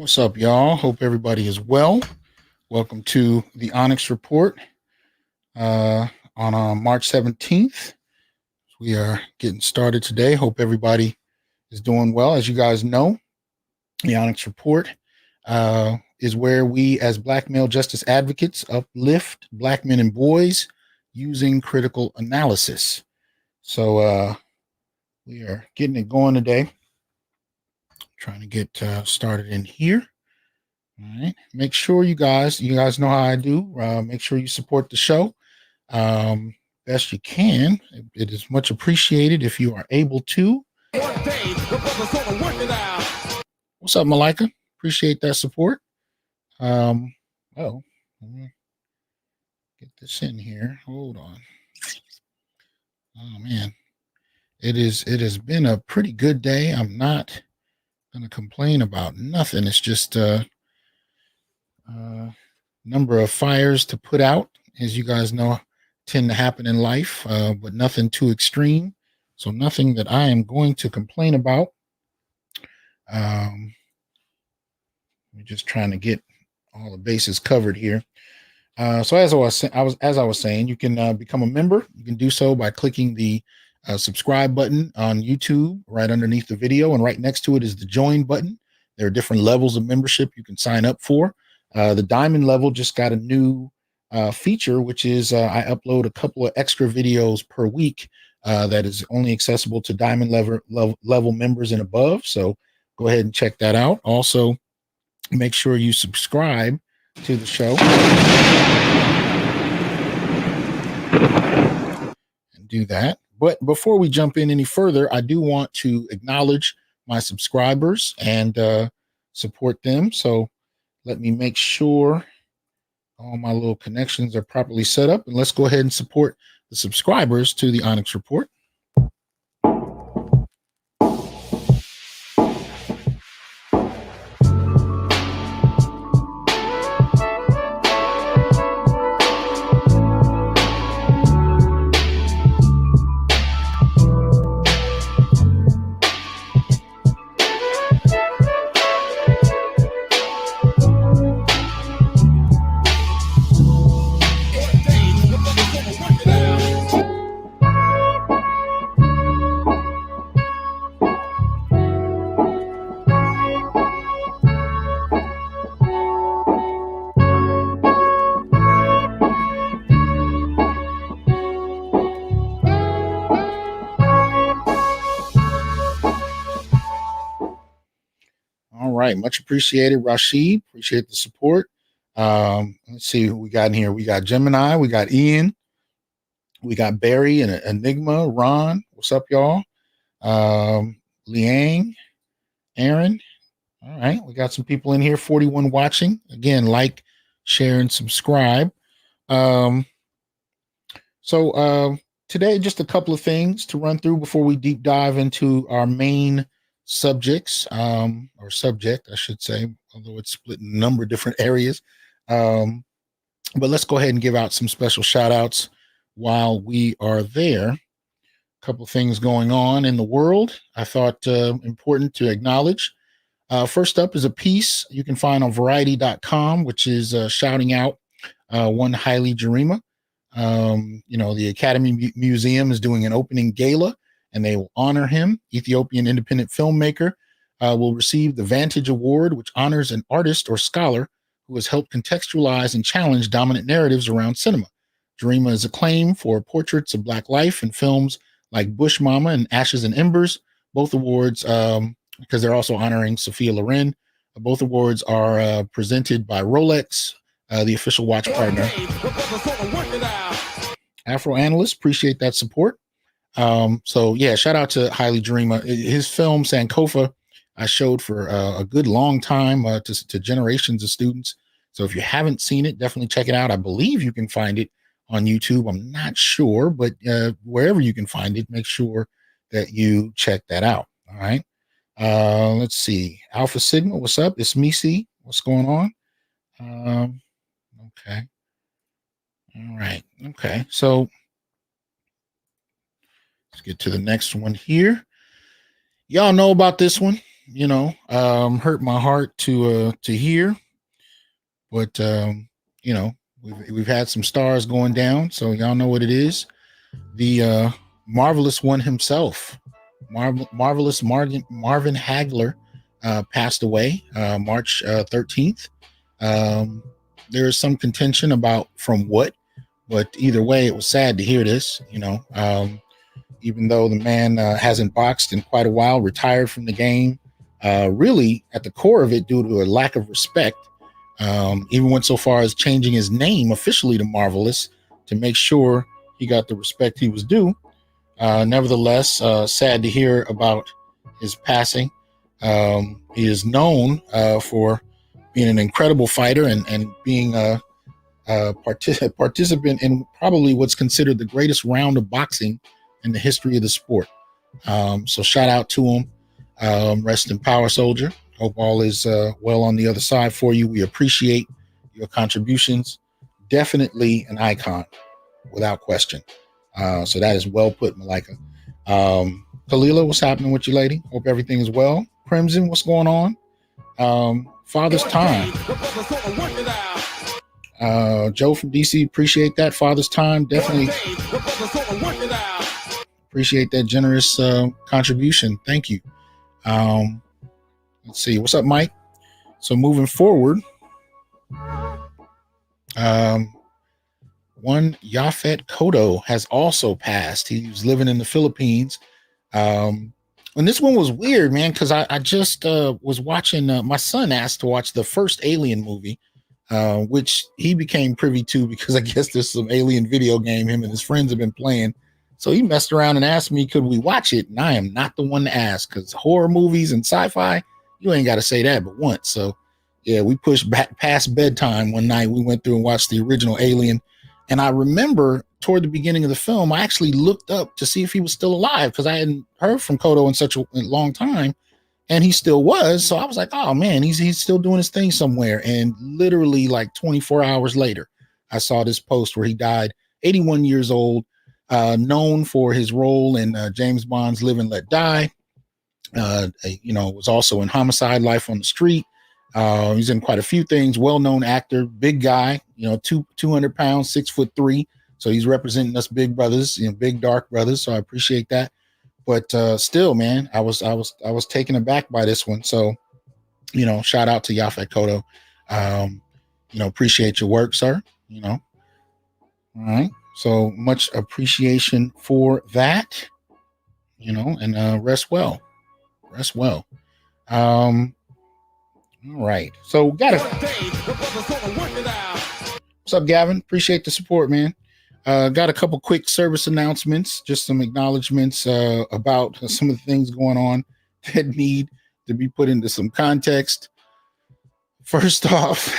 What's up, y'all? Hope everybody is well. Welcome to the Onyx Report on March 17th. We are getting started today. Hope everybody is doing well. As you guys know, the Onyx Report is where we, as Black male justice advocates, uplift Black men and boys using critical analysis. So we are getting it going today. Trying to get started in here. All right. Make sure you guys know how I do. Make sure you support the show best you can. It is much appreciated if you are able to. What's up, Malika? Appreciate that support. Let me get this in here. Hold on. Oh man, it has been a pretty good day. I'm not gonna complain about nothing. It's just number of fires to put out, as you guys know, tend to happen in life, but nothing too extreme. So nothing that I am going to complain about. We're just trying to get all the bases covered here. So as I was saying, you can become a member. You can do so by clicking the subscribe button on YouTube right underneath the video, and right next to it is the join button. There are different levels of membership you can sign up for. The diamond level just got a new feature, which is I upload a couple of extra videos per week that is only accessible to diamond level members and above. So go ahead and check that out. Also, make sure you subscribe to the show and do that. But before we jump in any further, I do want to acknowledge my subscribers and support them. So let me make sure all my little connections are properly set up, and let's go ahead and support the subscribers to the Onyx Report. All right, much appreciated, Rashid. Appreciate the support. Let's see who we got in here. We got Gemini, we got Ian, we got Barry and Enigma, Ron. What's up, y'all? Liang, Aaron. All right, we got some people in here. 41 watching. Again, like, share, and subscribe. So today, just a couple of things to run through before we deep dive into our main subjects, or subject, I should say, although it's split in a number of different areas. But let's go ahead and give out some special shout outs while we are there. A couple of things going on in the world I thought important to acknowledge. First up is a piece you can find on variety.com, which is shouting out one Haile Gerima. The Academy Museum is doing an opening gala, and they will honor him. Ethiopian independent filmmaker will receive the Vantage Award, which honors an artist or scholar who has helped contextualize and challenge dominant narratives around cinema. Gerima is acclaimed for portraits of Black life in films like Bush Mama and Ashes and Embers. Both awards, because they're also honoring Sophia Loren, both awards are presented by Rolex, the official watch partner. Afro Analyst, appreciate that support. So yeah, shout out to Haile Gerima. His film Sankofa I showed for a good long time to generations of students. So if you haven't seen it, definitely check it out. I believe you can find it on YouTube. I'm not sure, but wherever you can find it, make sure that you check that out. All right. Let's see. Alpha Sigma, what's up? It's Misi. What's going on? Okay. All right. Okay. So let's get to the next one here. Y'all know about this one. hurt my heart to hear, but we've had some stars going down, so y'all know what it is. The marvelous one himself, marvelous Marvin Hagler, passed away March 13th. There is some contention about from what, but either way, it was sad to hear this. Even though the man hasn't boxed in quite a while, retired from the game, really at the core of it due to a lack of respect. Even went so far as changing his name officially to Marvelous to make sure he got the respect he was due. Nevertheless, sad to hear about his passing. He is known for being an incredible fighter and being a participant in probably what's considered the greatest round of boxing in the history of the sport. So shout out to him. Rest in power, soldier. Hope all is well on the other side for you. We appreciate your contributions. Definitely an icon, without question. So that is well put, Malika. Kalila, what's happening with you, lady? Hope everything is well. Crimson, what's going on? Father's time. Joe from DC, appreciate that. Father's time, definitely appreciate that generous contribution. Thank you. Let's see, what's up, Mike? So moving forward, one Yaphet Kotto has also passed. He was living in the Philippines. And this one was weird, man, because I just was watching, my son asked to watch the first Alien movie, which he became privy to because I guess there's some Alien video game him and his friends have been playing. So he messed around and asked me, could we watch it? And I am not the one to ask, because horror movies and sci-fi, you ain't got to say that but once. So yeah, we pushed back past bedtime one night. We went through and watched the original Alien. And I remember toward the beginning of the film, I actually looked up to see if he was still alive because I hadn't heard from Kotto in such a long time. And he still was. So I was like, oh man, he's still doing his thing somewhere. And literally like 24 hours later, I saw this post where he died, 81 years old, known for his role in James Bond's Live and Let Die. Was also in Homicide: Life on the Street. He's in quite a few things. Well-known actor, big guy, 200 pounds, 6'3". So he's representing us big brothers, big dark brothers. So I appreciate that. But still, man, I was taken aback by this one. So, shout out to Yaphet Kotto. Appreciate your work, sir. All right. So much appreciation for that. And rest well. Rest well. All right. So what's up, Gavin? Appreciate the support, man. Got a couple quick service announcements, just some acknowledgments about some of the things going on that need to be put into some context. First off,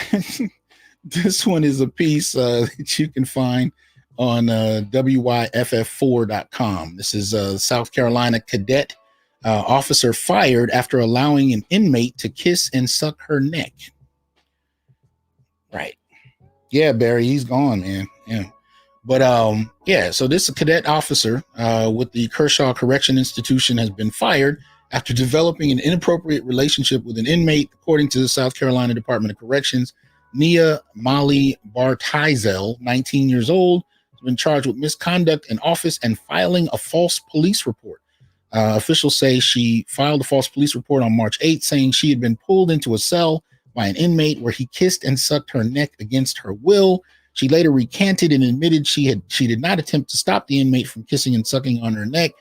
this one is a piece that you can find on wyff4.com. This is South Carolina cadet officer fired after allowing an inmate to kiss and suck her neck. Right. Yeah, Barry, he's gone, man. Yeah. But so this cadet officer with the Kershaw Correction Institution has been fired after developing an inappropriate relationship with an inmate, according to the South Carolina Department of Corrections. Nia Molly Bartizel, 19 years old, has been charged with misconduct in office and filing a false police report. Officials say she filed a false police report on March 8th, saying she had been pulled into a cell by an inmate where he kissed and sucked her neck against her will. She later recanted and admitted she did not attempt to stop the inmate from kissing and sucking on her neck.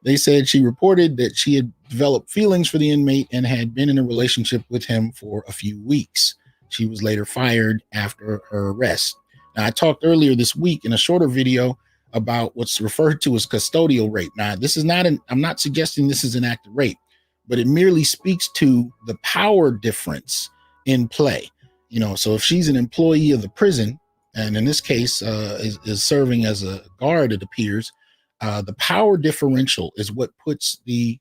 They said she reported that she had developed feelings for the inmate and had been in a relationship with him for a few weeks. She was later fired after her arrest. Now, I talked earlier this week in a shorter video about what's referred to as custodial rape. Now, I'm not suggesting this is an act of rape, but it merely speaks to the power difference in play. So if she's an employee of the prison, and in this case is serving as a guard, it appears, the power differential is what puts the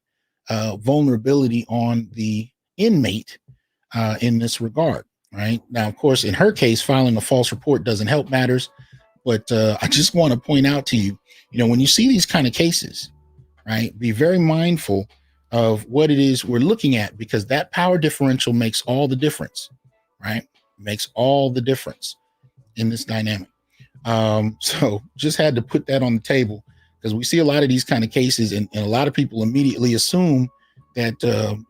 vulnerability on the inmate in this regard. Right now, of course, in her case, filing a false report doesn't help matters. But I just want to point out to you, when you see these kind of cases, right, be very mindful of what it is we're looking at, because that power differential makes all the difference, right? Makes all the difference in this dynamic. So just had to put that on the table, because we see a lot of these kind of cases, and a lot of people immediately assume that,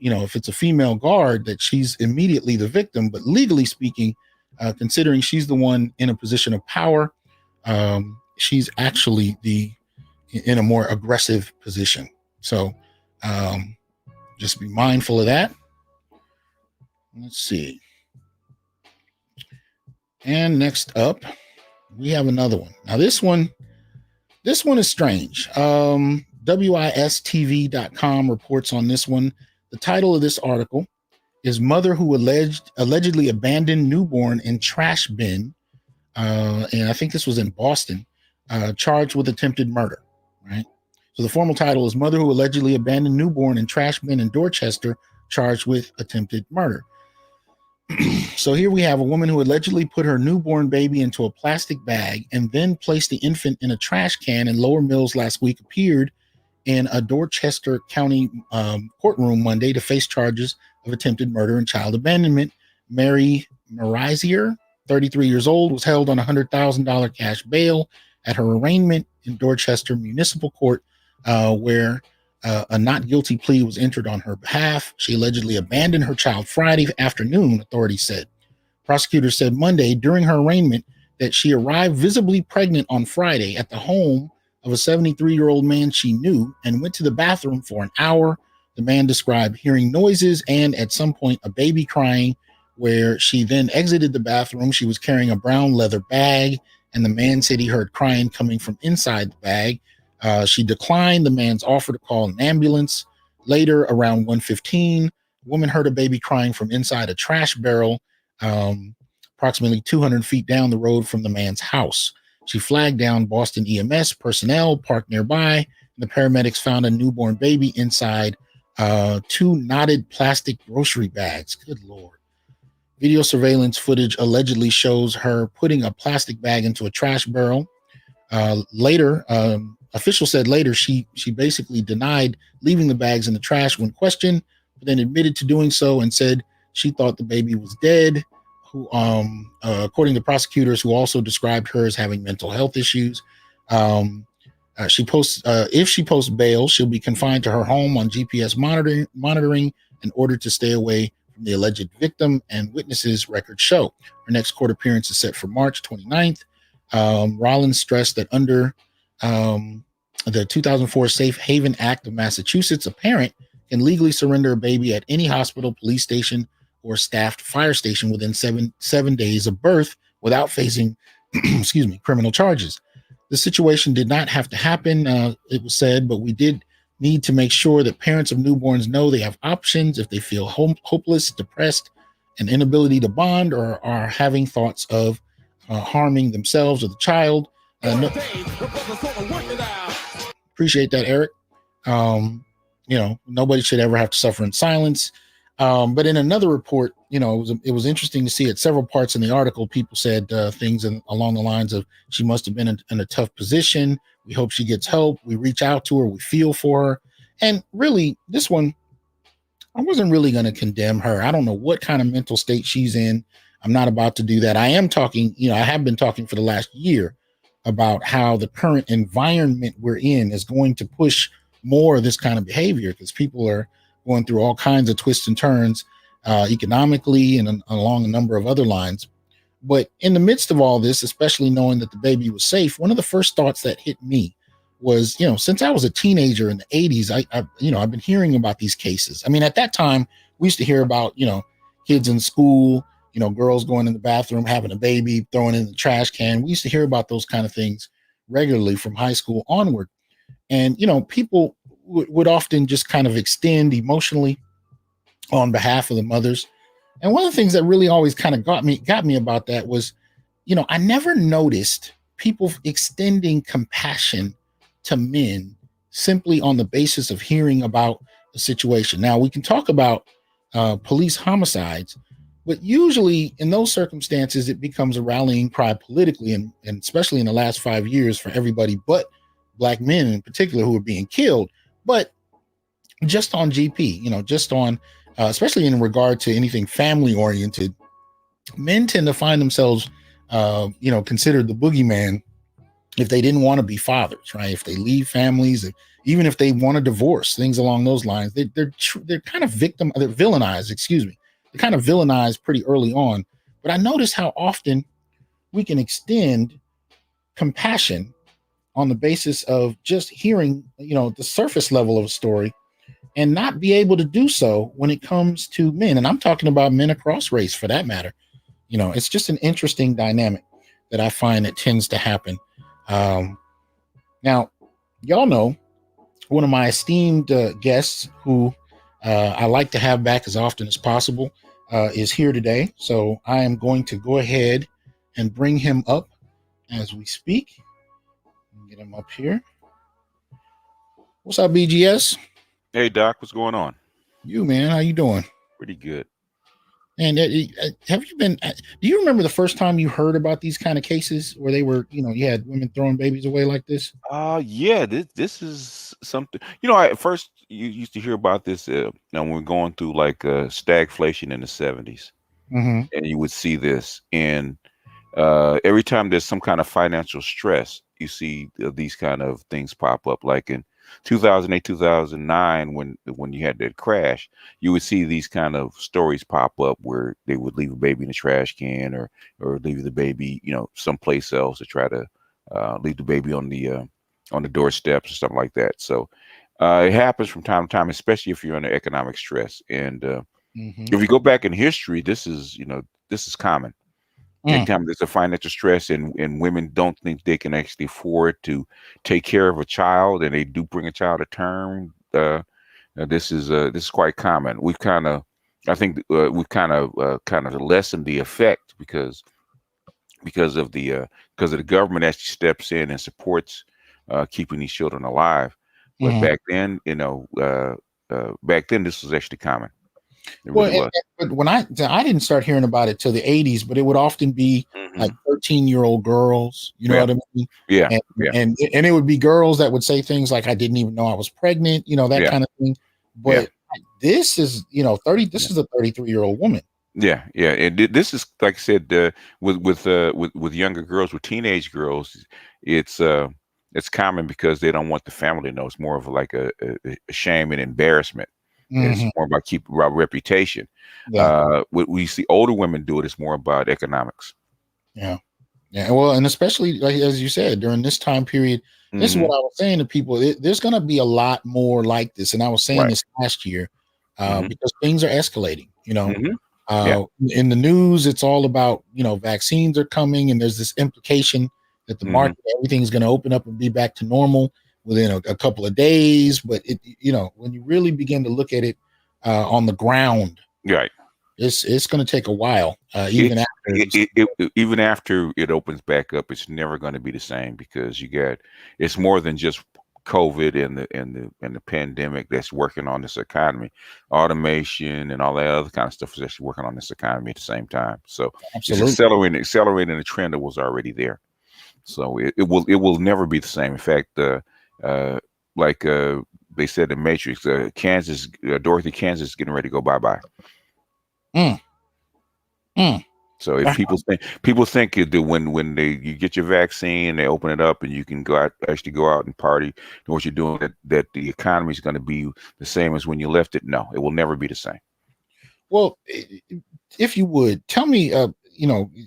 if it's a female guard, that she's immediately the victim. But legally speaking, considering she's the one in a position of power, she's actually in a more aggressive position. So just be mindful of that. Let's see. And next up, we have another one. Now, this one is strange. WISTV.com reports on this one. The title of this article is "Mother Who Allegedly Abandoned Newborn in Trash Bin," and I think this was in Boston, charged with attempted murder, right? So the formal title is "Mother Who Allegedly Abandoned Newborn in Trash Bin in Dorchester, Charged with Attempted Murder." So here we have a woman who allegedly put her newborn baby into a plastic bag and then placed the infant in a trash can in Lower Mills last week, appeared in a Dorchester County courtroom Monday to face charges of attempted murder and child abandonment. Mary Marizier, 33 years old, was held on $100,000 cash bail at her arraignment in Dorchester Municipal Court, where a not guilty plea was entered on her behalf. She allegedly abandoned her child Friday afternoon, authorities said. Prosecutors said Monday during her arraignment that she arrived visibly pregnant on Friday at the home of a 73-year-old man she knew and went to the bathroom for an hour. The man described hearing noises and at some point a baby crying, where she then exited the bathroom. She was carrying a brown leather bag, and the man said he heard crying coming from inside the bag. She declined the man's offer to call an ambulance. Later, around 1:15, a woman heard a baby crying from inside a trash barrel, approximately 200 feet down the road from the man's house. She flagged down Boston EMS personnel parked nearby, and the paramedics found a newborn baby inside two knotted plastic grocery bags. Good Lord. Video surveillance footage allegedly shows her putting a plastic bag into a trash barrel. Later, officials said later she basically denied leaving the bags in the trash when questioned, but then admitted to doing so and said she thought the baby was dead. Who, according to prosecutors, who also described her as having mental health issues, if she posts bail, she'll be confined to her home on GPS monitoring in order to stay away from the alleged victim, and witnesses records show. Her next court appearance is set for March 29th. Rollins stressed that under the 2004 Safe Haven Act of Massachusetts, a parent can legally surrender a baby at any hospital, police station, or staffed fire station within seven days of birth without facing criminal charges. The situation did not have to happen, it was said, but we did need to make sure that parents of newborns know they have options if they feel hopeless, depressed, an inability to bond, or are having thoughts of harming themselves or the child. Appreciate that, Eric. Nobody should ever have to suffer in silence. But in another report, it was interesting to see at several parts in the article, people said things along the lines of, she must have been in a tough position. We hope she gets help. We reach out to her. We feel for her. And really, this one, I wasn't really going to condemn her. I don't know what kind of mental state she's in. I'm not about to do that. I am talking, I have been talking for the last year about how the current environment we're in is going to push more of this kind of behavior, because people are going through all kinds of twists and turns economically and along a number of other lines. But in the midst of all this, especially knowing that the baby was safe, one of the first thoughts that hit me was, since I was a teenager in the 80s, I've been hearing about these cases. I mean, at that time, we used to hear about, kids in school, girls going in the bathroom, having a baby, throwing it in the trash can. We used to hear about those kind of things regularly from high school onward. And, people would often just kind of extend emotionally on behalf of the mothers. And one of the things that really always kind of got me about that was, I never noticed people extending compassion to men simply on the basis of hearing about the situation. Now, we can talk about police homicides, but usually in those circumstances, it becomes a rallying cry politically, and especially in the last 5 years for everybody but Black men in particular who are being killed. But just on GP, just on, especially in regard to anything family oriented, men tend to find themselves, considered the boogeyman if they didn't want to be fathers, right? If they leave families, even if they want to divorce, things along those lines, they're kind of they're villainized, excuse me. They're kind of villainized pretty early on. But I notice how often we can extend compassion on the basis of just hearing, the surface level of a story and not be able to do so when it comes to men. And I'm talking about men across race for that matter. It's just an interesting dynamic that I find that tends to happen. Now, y'all know one of my esteemed guests who I like to have back as often as possible is here today. So I am going to go ahead and bring him up as we speak. Get him up here. What's up, BGS? Hey, Doc, what's going on? You, man, how you doing? Pretty good. And have you been? Do you remember the first time you heard about these kind of cases where they were, you had women throwing babies away like this? Yeah, this is something. At first you used to hear about this. When we're going through like stagflation in the 70s, and you would see this, and every time there's some kind of financial stress, you see these kind of things pop up. Like in 2008, 2009, when you had that crash, you would see these kind of stories pop up where they would leave a baby in a trash can or leave the baby, someplace else to try to leave the baby on the doorsteps or something like that. So it happens from time to time, especially if you're under economic stress. And if you go back in history, this is common. Anytime there's a financial stress and women don't think they can actually afford to take care of a child, and they do bring a child to term, this is quite common. We've kind of, I think, we've kind of lessened the effect because of the government actually steps in and supports keeping these children alive. But back then, this was actually common. It really was. But when I didn't start hearing about it till the 80s, but it would often be like 13-year-old girls, you know what I mean? Yeah. And it would be girls that would say things like, I didn't even know I was pregnant, that kind of thing. But this is, 30, this is a 33-year-old woman. Yeah. And this is, like I said, with younger girls, with teenage girls, it's common because they don't want the family to know. It's more of like a shame and embarrassment. It's more about reputation. We see older women do it. It's more about economics. Yeah. Well, and especially like as you said, during this time period, this is what I was saying to people. There's going to be a lot more like this, and I was saying this last year because things are escalating. In the news, it's all about vaccines are coming, and there's this implication that the market, everything's going to open up and be back to normal within a couple of days. But when you really begin to look at it on the ground, right, it's going to take a while. Even after it opens back up, it's never going to be the same because it's more than just COVID and the pandemic that's working on this economy. Automation and all that other kind of stuff is actually working on this economy at the same time. So it's accelerating the trend that was already there. So it will never be the same. In fact, like they said in Matrix, Dorothy, Kansas is getting ready to go bye-bye. So if people think that when you get your vaccine, they open it up and you can go out and party, and what you're doing, that the economy is going to be the same as when you left it. No, it will never be the same. Well, if you would tell me,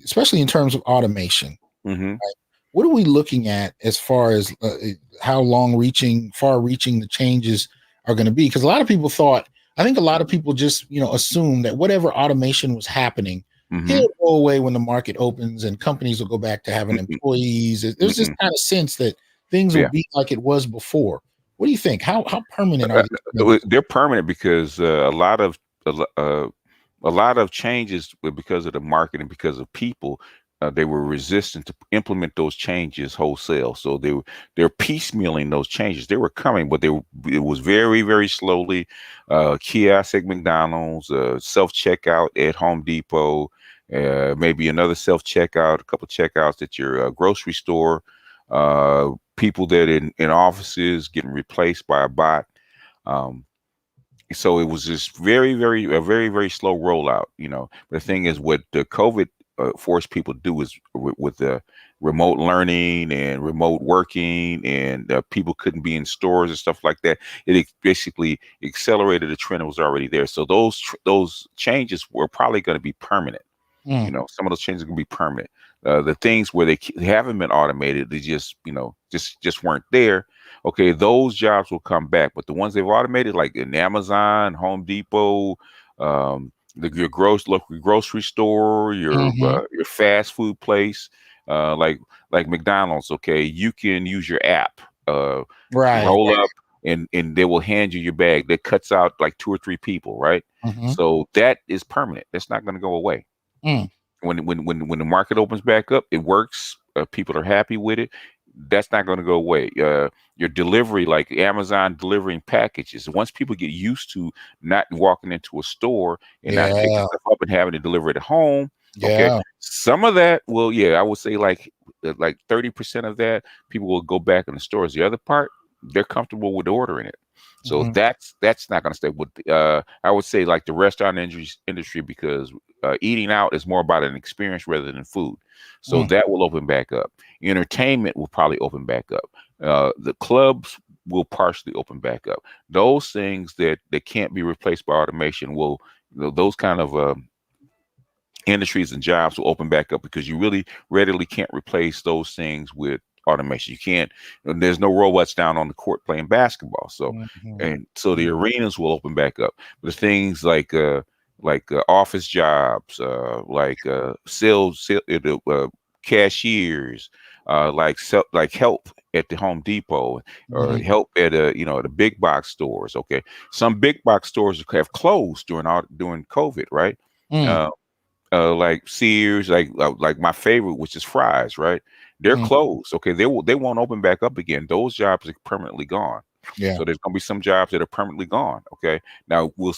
especially in terms of automation, right? What are we looking at as far as how far-reaching the changes are going to be? Because I think a lot of people just, assume that whatever automation was happening, it'll go away when the market opens and companies will go back to having employees. There's this kind of sense that things will be like it was before. What do you think? How permanent are these? They're permanent because a lot of changes because of the market and because of people. They were resistant to implement those changes wholesale. So they're piecemealing those changes. They were coming, but it was very, very slowly. Kiosk at McDonald's, self-checkout at Home Depot, maybe another self-checkout, a couple of checkouts at your grocery store, people that in offices getting replaced by a bot. so it was just very slow rollout, But the thing is, what the COVID forced people to do is with the remote learning and remote working, and people couldn't be in stores and stuff like that. It basically accelerated a trend that was already there. So those changes were probably going to be permanent. Some of those changes are going to be permanent. The things where they haven't been automated, they just just weren't there. Okay, those jobs will come back, but the ones they've automated, like in Amazon, Home Depot, your local grocery store, your fast food place, like McDonald's. Okay, you can use your app, roll up, and they will hand you your bag. That cuts out like 2 or 3 people, right? So that is permanent. That's not going to go away. When the market opens back up, it works. People are happy with it. That's not going to go away. Your delivery, like Amazon delivering packages, once people get used to not walking into a store and not picking stuff up and having to deliver it at home, okay, some of that will, I would say like 30% of that people will go back in the stores. The other part, they're comfortable with ordering it. So that's not going to stay. With I would say like the restaurant industry, because eating out is more about an experience rather than food. So that will open back up. Entertainment will probably open back up. The clubs will partially open back up. Those things that can't be replaced by automation will, those kind of industries and jobs will open back up, because you really readily can't replace those things with automation. You can't. There's no robots down on the court playing basketball. So and so the arenas will open back up. But things like office jobs, like sales, cashiers, like help at the Home Depot, or help at the big box stores. Okay, some big box stores have closed during COVID, right? Like Sears, like my favorite, which is Fry's, right? They're closed. Okay, they won't open back up again. Those jobs are permanently gone. So there's going to be some jobs that are permanently gone. Okay, now will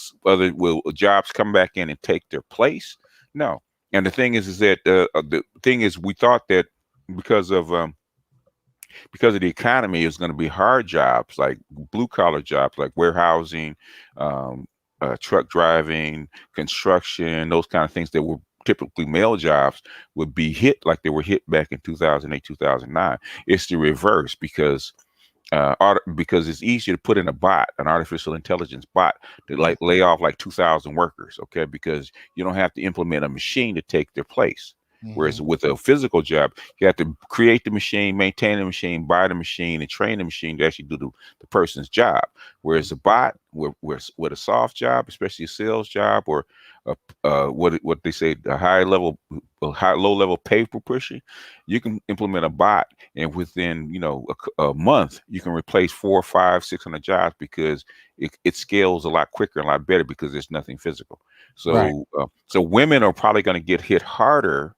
jobs come back in and take their place? No. And the thing is that the thing is, we thought that because of the economy, is going to be hard jobs, like blue collar jobs, like warehousing, truck driving, construction, those kind of things that were typically male jobs, would be hit like they were hit back in 2008, 2009. It's the reverse, because it's easier to put in an artificial intelligence bot, to lay off like 2,000 workers, okay? Because you don't have to implement a machine to take their place. Whereas with a physical job, you have to create the machine, maintain the machine, buy the machine, and train the machine to actually do the person's job. Whereas a bot, with a soft job, especially a sales job, or what they say, low level paper pushing, you can implement a bot, and within a month you can replace 400, 500, 600 jobs, because it scales a lot quicker and a lot better, because there's nothing physical. So so women are probably going to get hit harder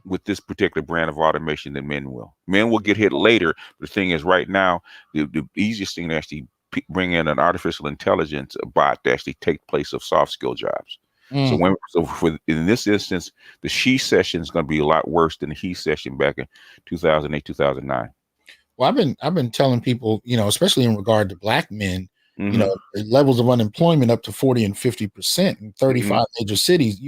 with this particular brand of automation than men will. Men will get hit later. But the thing is, right now, the easiest thing to actually bring in an artificial intelligence bot to actually take place of soft skill jobs. So in this instance, the she session is going to be a lot worse than the he session back in 2008, 2009. Well, I've been telling people, especially in regard to Black men, levels of unemployment up to 40 and 50% in 35 major cities.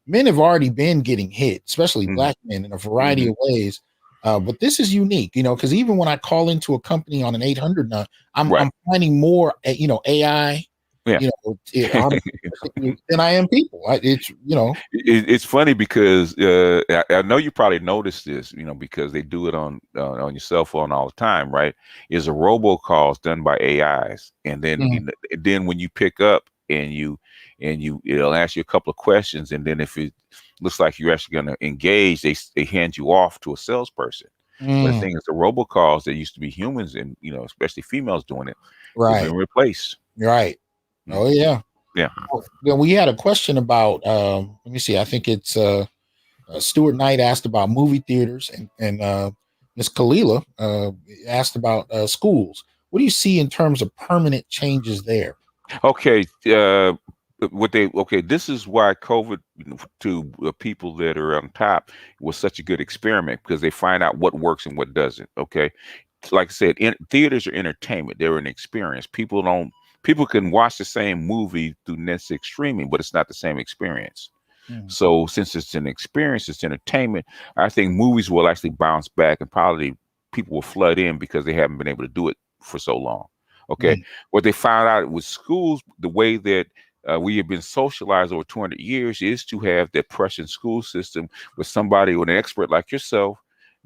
Men have already been getting hit, especially Black men, in a variety of ways. But this is unique, because even when I call into a company on an 800 now, I'm finding more, AI, than I am people. It's funny, because I know you probably noticed this, because they do it on your cell phone all the time, right? Is a robocalls done by AIs, and then then when you pick up and it'll ask you a couple of questions, and then if it looks like you're actually going to engage, they hand you off to a salesperson. But the thing is, the robocalls that used to be humans, and especially females doing it, have been replaced. Right. Oh yeah. Yeah. Then we had a question about let me see, I think it's Stuart Knight asked about movie theaters, and Miss Kalila asked about schools. What do you see in terms of permanent changes there? Okay. This is why COVID, to people that are on top, was such a good experiment, because they find out what works and what doesn't. Okay. Like I said, theaters are entertainment. They're an experience. People People can watch the same movie through Netflix streaming, but it's not the same experience. Mm. So since it's an experience, it's entertainment, I think movies will actually bounce back, and probably people will flood in because they haven't been able to do it for so long. Okay. Mm. What they found out with schools, the way that we have been socialized over 200 years is to have that Prussian school system with somebody, with an expert like yourself,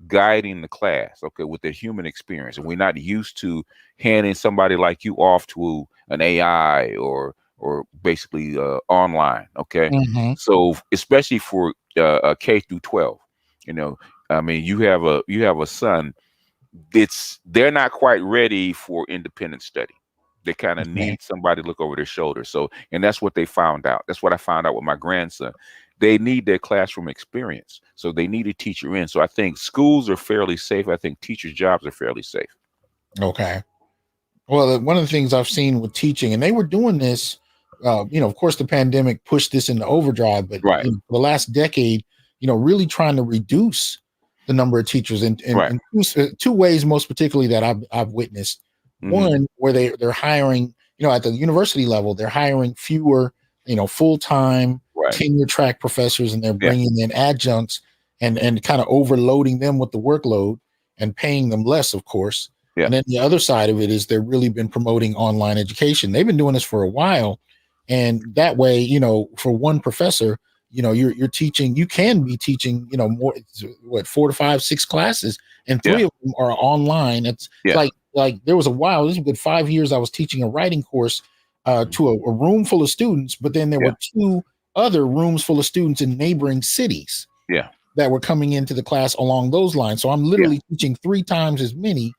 guiding the class, okay, with their human experience. And we're not used to handing somebody like you off to an AI or basically online, okay? Mm-hmm. So especially for K through 12, you know, I mean, you have a son. They're not quite ready for independent study. They kind of Okay. need somebody to look over their shoulder. So, and that's what they found out. That's what I found out with my grandson. They need their classroom experience. So they need a teacher in. So I think schools are fairly safe. I think teachers' jobs are fairly safe. Okay. Well, one of the things I've seen with teaching, and they were doing this, of course, the pandemic pushed this into overdrive, but Right. for the last decade, really trying to reduce the number of teachers in Right. two ways, most particularly that I've witnessed. Mhm. One, where they're hiring, at the university level, they're hiring fewer, full-time Right. tenure track professors, and they're Yeah. bringing in adjuncts and kind of overloading them with the workload and paying them less, of course. Yeah. And then the other side of it is they've really been promoting online education. They've been doing this for a while. And that way, for one professor, you're teaching, you can be teaching, more, 4 to 5, 6 classes, and 3 of them are online. It's like there was a while, this was a good 5 years, I was teaching a writing course to a room full of students, but then there were 2 other rooms full of students in neighboring cities that were coming into the class along those lines. So I'm literally teaching 3 times as many,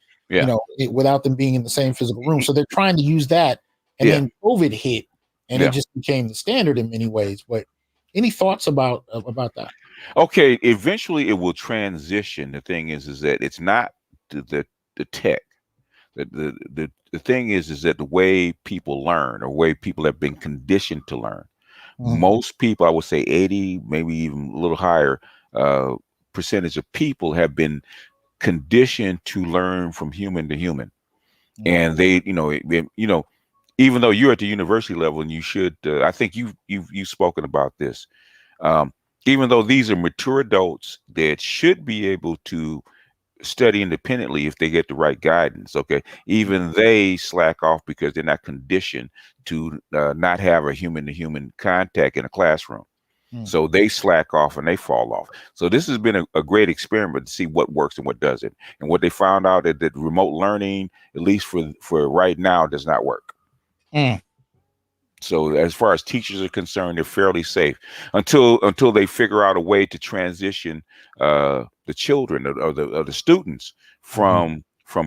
without them being in the same physical room. So they're trying to use that. And then COVID hit, and it just became the standard in many ways. But any thoughts about that? Okay, eventually it will transition. The thing is that it's not the tech. The thing is that the way people learn, or way people have been conditioned to learn. Most people, I would say 80, maybe even a little higher percentage of people have been conditioned to learn from human to human. And they, even though you're at the university level, and you should, I think you've spoken about this. Even though these are mature adults that should be able to study independently if they get the right guidance, okay, even they slack off because they're not conditioned to not have a human to human contact in a classroom. So they slack off and they fall off. So this has been a great experiment to see what works and what doesn't. And what they found out is that remote learning, at least for right now, does not work. So as far as teachers are concerned, they're fairly safe until they figure out a way to transition the children or the students from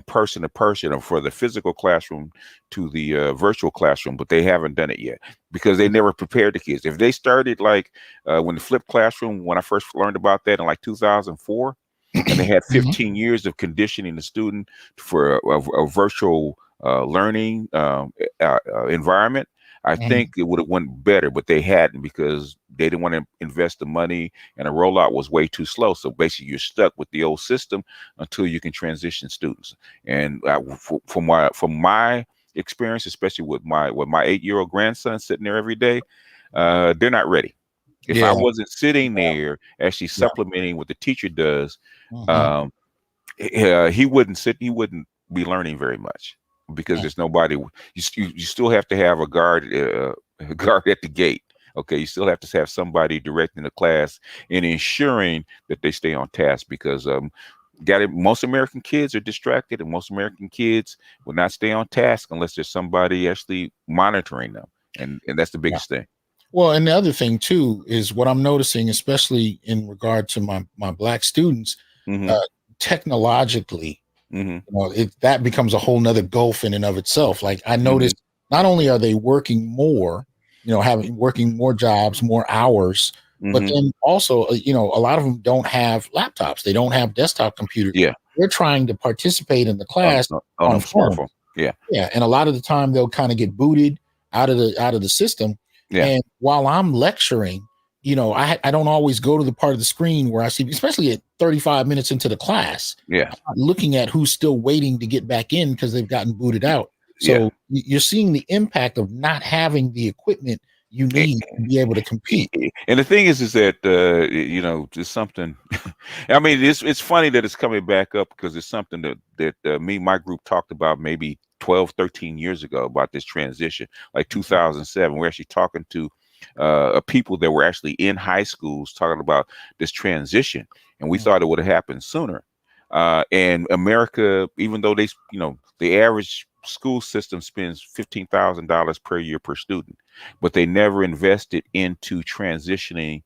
person to person, or for the physical classroom to the virtual classroom. But they haven't done it yet because they never prepared the kids. If they started like when the flipped classroom, when I first learned about that in like 2004, and they had 15 years of conditioning the student for a virtual learning environment, I think it would have went better, but they hadn't because they didn't want to invest the money, and the rollout was way too slow. So basically, you're stuck with the old system until you can transition students. And from my experience, especially with my 8-year-old grandson sitting there every day, they're not ready. If I wasn't sitting there actually supplementing what the teacher does, he wouldn't be learning very much. Because there's nobody, you still have to have a guard at the gate. Okay, you still have to have somebody directing the class and ensuring that they stay on task. Because most American kids are distracted, and most American kids will not stay on task unless there's somebody actually monitoring them, and that's the biggest thing. Well, and the other thing too is what I'm noticing, especially in regard to my Black students, technologically. That becomes a whole nother gulf in and of itself. Like I noticed, not only are they working more, working more jobs, more hours, but then also, a lot of them don't have laptops. They don't have desktop computers. They're trying to participate in the class on a smartphone. And a lot of the time they'll kind of get booted out of the system. And while I'm lecturing, I don't always go to the part of the screen where I see, especially at 35 minutes into the class, I'm not looking at who's still waiting to get back in because they've gotten booted out. So you're seeing the impact of not having the equipment you need to be able to compete. And the thing is that just something. I mean, it's funny that it's coming back up because it's something that me and my group talked about maybe 12, 13 years ago about this transition, like 2007. We're actually talking to people that were actually in high schools talking about this transition, and we thought it would have happened sooner. And America, even though the average school system spends $15,000 per year per student, but they never invested into transitioning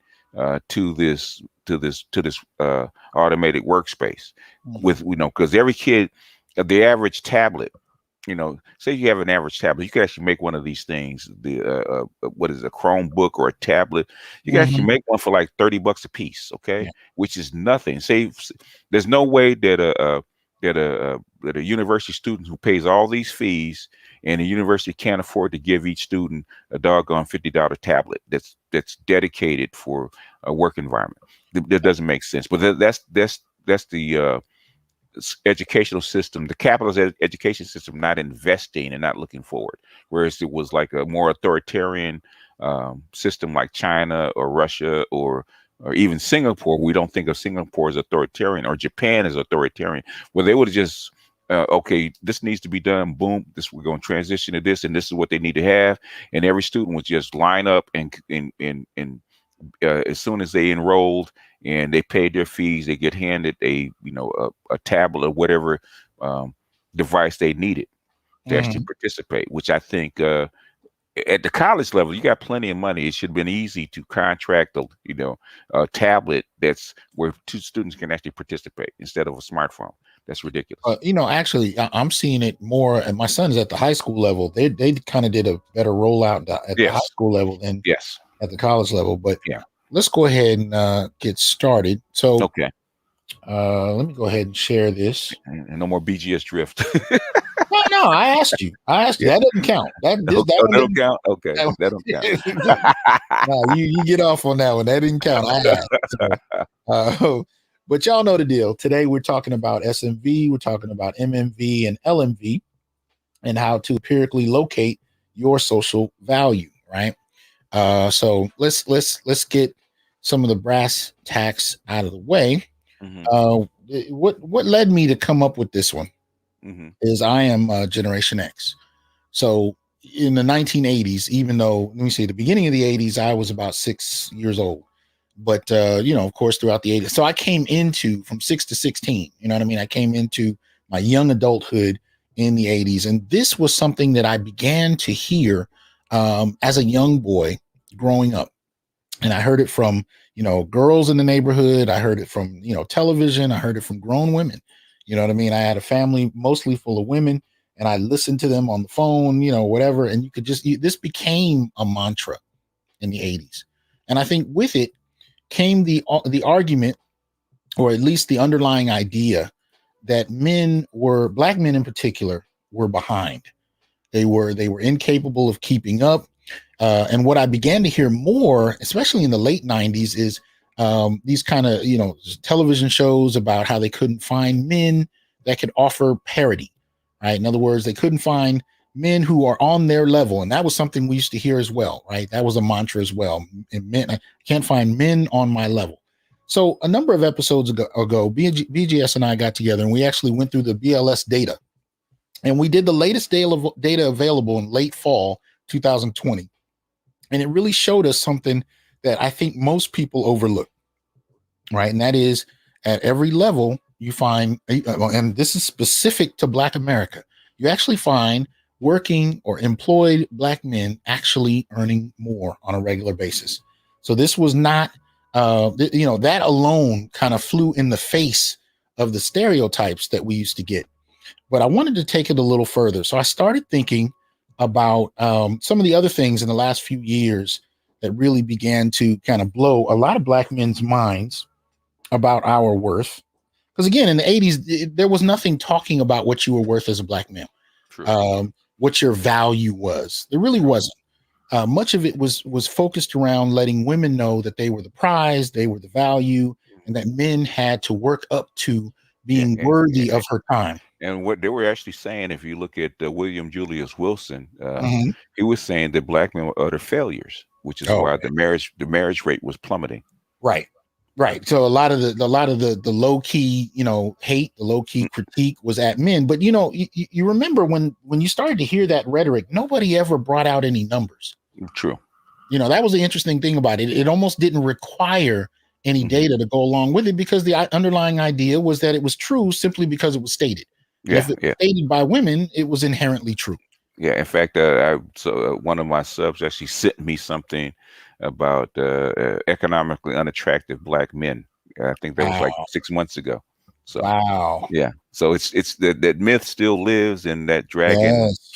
to this automated workspace with because every kid, the average tablet, say you have an average tablet, you can actually make one of these things, what is it, a Chromebook or a tablet, you can actually make one for like $30 a piece, okay, which is nothing. Say there's no way that a university student who pays all these fees and the university can't afford to give each student a doggone $50 tablet that's dedicated for a work environment. That doesn't make sense. But that's the educational system, the capitalist education system, not investing and not looking forward. Whereas it was like a more authoritarian system like China or Russia or even Singapore. We don't think of Singapore as authoritarian, or Japan as authoritarian, where they would have just okay, this needs to be done. Boom, we're going to transition to this, and this is what they need to have. And every student would just line up and as soon as they enrolled and they paid their fees, they get handed a tablet or whatever device they needed to actually participate. Which I think at the college level, you got plenty of money. It should have been easy to contract a tablet that's where two students can actually participate instead of a smartphone. That's ridiculous. Actually, I'm seeing it more, and my son's at the high school level. They kind of did a better rollout at the high school level than at the college level. But let's go ahead and get started. So, okay, let me go ahead and share this. And no more BGS drift. No, I asked you. That doesn't count. That don't count. Okay, that don't count. No, you get off on that one. That didn't count. I asked. But y'all know the deal. Today we're talking about SMV, we're talking about MMV and LMV, and how to empirically locate your social value, right? So let's get some of the brass tacks out of the way. What led me to come up with this one is I am Generation X. So in the 1980s, even though, let me see, the beginning of the 80s, I was about 6 years old. But, of course, throughout the 80s. So I came into from 6 to 16. You know what I mean? I came into my young adulthood in the 80s. And this was something that I began to hear as a young boy growing up. And I heard it from, girls in the neighborhood. I heard it from, television. I heard it from grown women. You know what I mean? I had a family mostly full of women, and I listened to them on the phone, whatever. And you could this became a mantra in the 80s. And I think with it came the argument, or at least the underlying idea, that black men in particular, were behind. They were incapable of keeping up. And what I began to hear more, especially in the late 90s, is these kind of, television shows about how they couldn't find men that could offer parity, right? In other words, they couldn't find men who are on their level. And that was something we used to hear as well, right? That was a mantra as well. And men, I can't find men on my level. So a number of episodes ago, BGS and I got together and we actually went through the BLS data. And we did the latest data available in late fall 2020. And it really showed us something that I think most people overlook, right? And that is, at every level you find, and this is specific to Black America, you actually find working or employed Black men actually earning more on a regular basis. So this was not, that alone kind of flew in the face of the stereotypes that we used to get. But I wanted to take it a little further. So I started thinking about some of the other things in the last few years that really began to kind of blow a lot of Black men's minds about our worth. Because again, in the 80s, there was nothing talking about what you were worth as a Black man. What your value was. There really wasn't. Much of it was focused around letting women know that they were the prize, they were the value, and that men had to work up to being worthy of her time. And what they were actually saying, if you look at William Julius Wilson, Mhm. he was saying that black men were utter failures, which is Oh, why the marriage rate was plummeting. right. Right. So a lot of the low key, hate, the low key Mm, critique was at men. But you remember when you started to hear that rhetoric, nobody ever brought out any numbers. true. That was the interesting thing about it. It almost didn't require any Hmm. data to go along with it because the underlying idea was that it was true simply because it was stated. And if Yeah, it was yeah. stated by women, it was inherently true. Yeah, in fact, one of my subs actually sent me something about economically unattractive black men. I think that was like Wow. 6 months ago. So Wow. yeah, so it's that myth still lives, and that dragon Yes.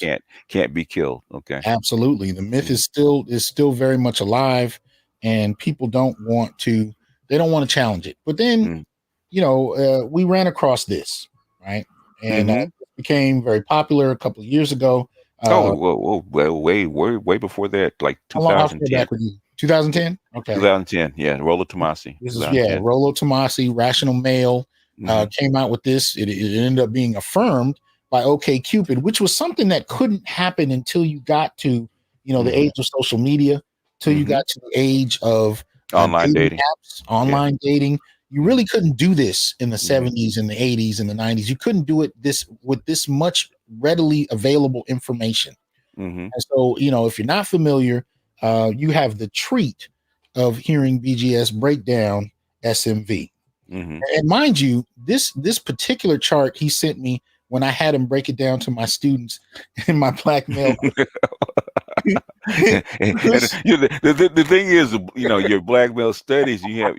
can't be killed. Okay. Absolutely. The myth Mm, is still very much alive, and people don't want to challenge it. But then, mm. we ran across this, right? And Hmm. it became very popular a couple of years ago. Oh, well, way before that, like How far 2010, back were you? 2010? Okay. 2010. Yeah, Rollo Tomasi, This is, yeah, 2010. Rollo Tomasi, Rational Male, Hmm. came out with this. It ended up being affirmed by OK Cupid, which was something that couldn't happen until you got to, the Hmm. age of social media, till you Hmm. got to the age of Online dating dating. apps, Yeah. online dating. You Hmm. really couldn't do this in the Hmm. 70s and the 80s and the 90s. You couldn't do it this with this much readily available information. Hmm. And so, if you're not familiar, you have the treat of hearing BGS break down SMV. Hmm. And mind you, this particular chart he sent me when I had him break it down to my students in my black male. And the thing is, your black male studies, you have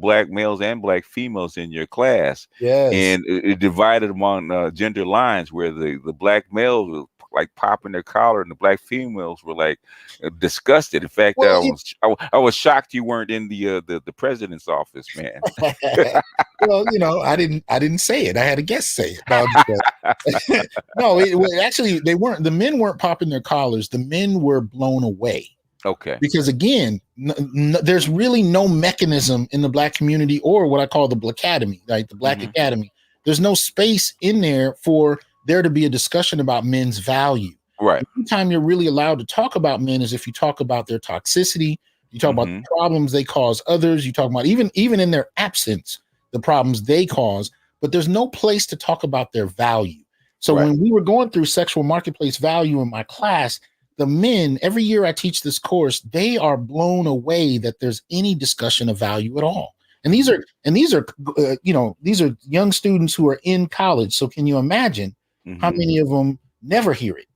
black males and black females in your class, Yes. and it divided among gender lines, where the black males were like popping their collar, and the black females were like disgusted. In fact, Well, I was shocked you weren't in the president's office, man. well, I didn't say it. I had a guest say it. No, I'm just no, actually, they weren't. The men weren't popping their collars. The men were blown away Okay. because, again, there's really no mechanism in the black community or what I call the Black Academy, like the Black Hmm. Academy. There's no space in there for there to be a discussion about men's value. Right. The only time you're really allowed to talk about men is if you talk about their toxicity, you talk about the Hmm. problems they cause others, you talk about even in their absence, the problems they cause, but there's no place to talk about their value. So Right. when we were going through sexual marketplace value in my class, the men, every year I teach this course, they are blown away that there's any discussion of value at all. And these Hmm. are these are young students who are in college. So can you imagine how Hmm. many of them never hear it,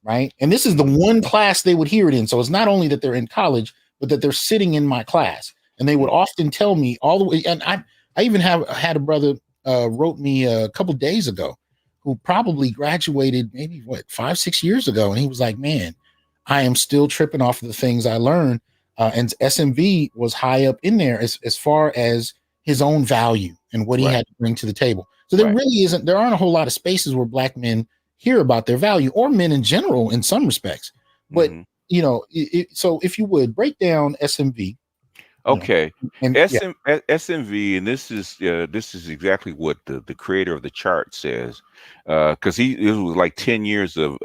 right? And this is the Hmm. one class they would hear it in. So it's not only that they're in college, but that they're sitting in my class. And they would often tell me all the way. And I even had a brother wrote me a couple days ago who probably graduated maybe 5-6 years ago. And he was like, man, I am still tripping off of the things I learned. And SMV was high up in there as far as his own value and what he Right. had to bring to the table. So Right. there aren't a whole lot of spaces where black men hear about their value, or men in general in some respects. But Hmm. so if you would break down SMV, Okay. and yeah. SMV, and this is exactly what the creator of the chart says, because it was like 10 years of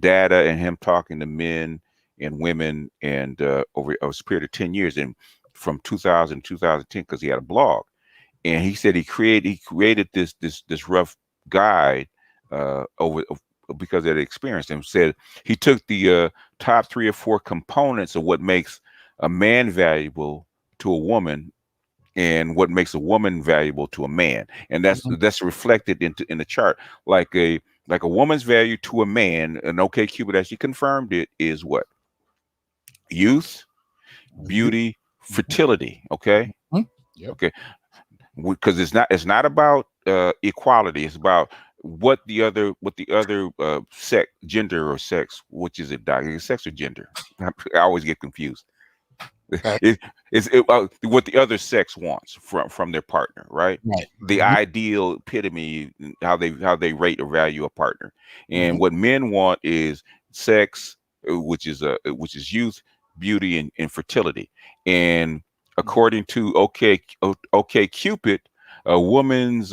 data and him talking to men and women, and over a period of 10 years, and from 2000 to 2010, because he had a blog, and he said he created this rough guide over because of the experience, and said he took the top 3 or 4 components of what makes a man valuable to a woman, and what makes a woman valuable to a man, and Mhm. that's reflected in the chart, like a woman's value to a man. And OK Cupid actually confirmed it is what? Youth, You- beauty, mhm. fertility. Okay. Mhm. Yep. Okay. Because it's not about equality. It's about what the other gender or sex, which is it, doc? Is it sex or gender? I always get confused. Okay. What the other sex wants from their partner, right? Right. The Mhm. ideal epitome, how they rate or value a partner. And Mhm. what men want is sex, which is youth, beauty, and fertility. And Mhm. according to OK Cupid, a woman's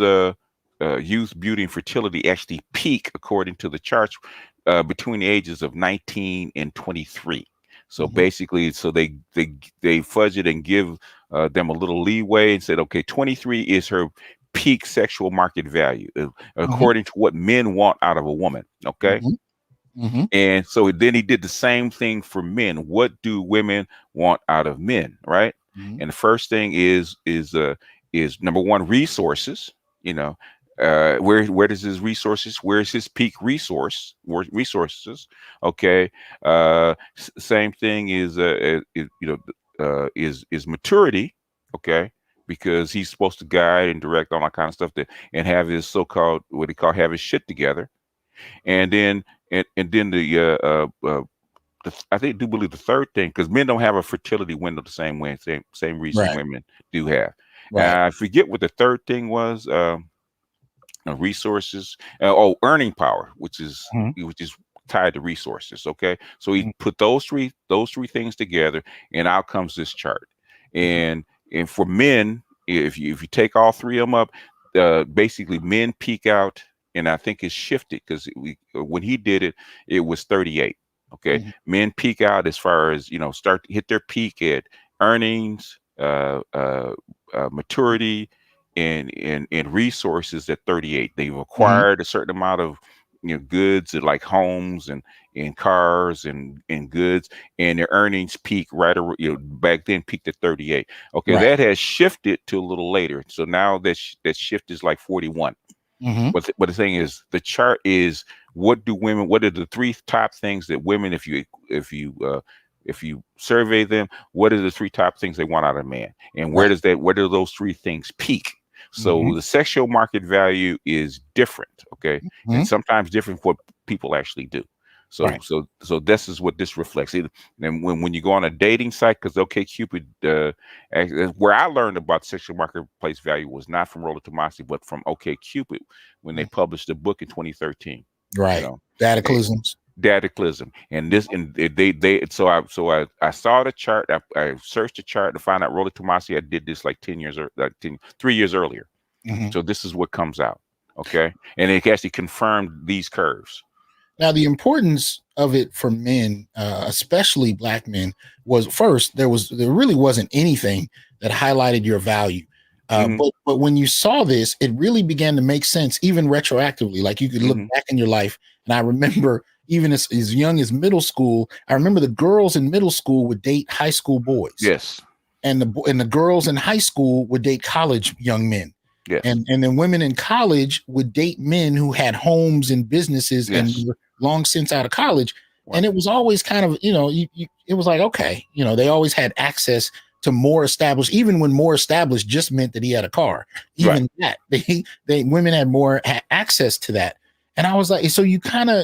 youth, beauty, and fertility actually peak, according to the charts, between the ages of 19 and 23. So basically, so they fudge it and give them a little leeway and said, okay, 23 is her peak sexual market value, according to what men want out of a woman. Okay. And so then he did the same thing for men. What do women want out of men? Right. And the first thing is number one, resources. You know, where does his resources? Where's his peak resources? Okay. Same thing is is maturity. Okay. Because he's supposed to guide and direct all that kind of stuff and have his so-called, what they call, have his shit together. And then then I think, do believe the third thing, because men don't have a fertility window the same way, same reason women do have. I forget what the third thing was. Resources. Earning power, which is tied to resources. Okay, so he put those three things together, and out comes this chart. And for men, if you take all three of them up, basically men peak out. And I think it's shifted, because when he did it, it was 38. Okay. Men peak out as far as, start to hit their peak at earnings, maturity, and resources at 38. They've acquired a certain amount of goods, like homes and cars and goods, and their earnings peak back then peaked at 38. Okay. That has shifted to a little later. So now that shift is like 41. But the thing is, the chart is, what are the three top things that women, if you survey them, what are the three top things they want out of a man, and where do those three things peak? So the sexual market value is different, okay, and sometimes different from what people actually do. So so this is what this reflects. And when you go on a dating site, because OkCupid, where I learned about sexual marketplace value was not from Rollo Tomassi, but from OkCupid, when they published a book in 2013. Dataclysm. And this, and I saw the chart. I searched the chart to find out Rollo Tomassi. I did this like 3 years earlier. So this is what comes out. Okay, and it actually confirmed these curves. Now, the importance of it for men, especially Black men, was first, there really wasn't anything that highlighted your value. But when you saw this, it really began to make sense, even retroactively. Like, you could look back in your life. And I remember, even as young as middle school, I remember the girls in middle school would date high school boys. Yes. And the girls in high school would date college young men. Yes. And then women in college would date men who had homes and businesses and were long since out of college. Wow. And it was always kind of, it was like, okay, they always had access to more established, even when more established just meant that he had a car. Even that, women had more access to that. And I was like, so you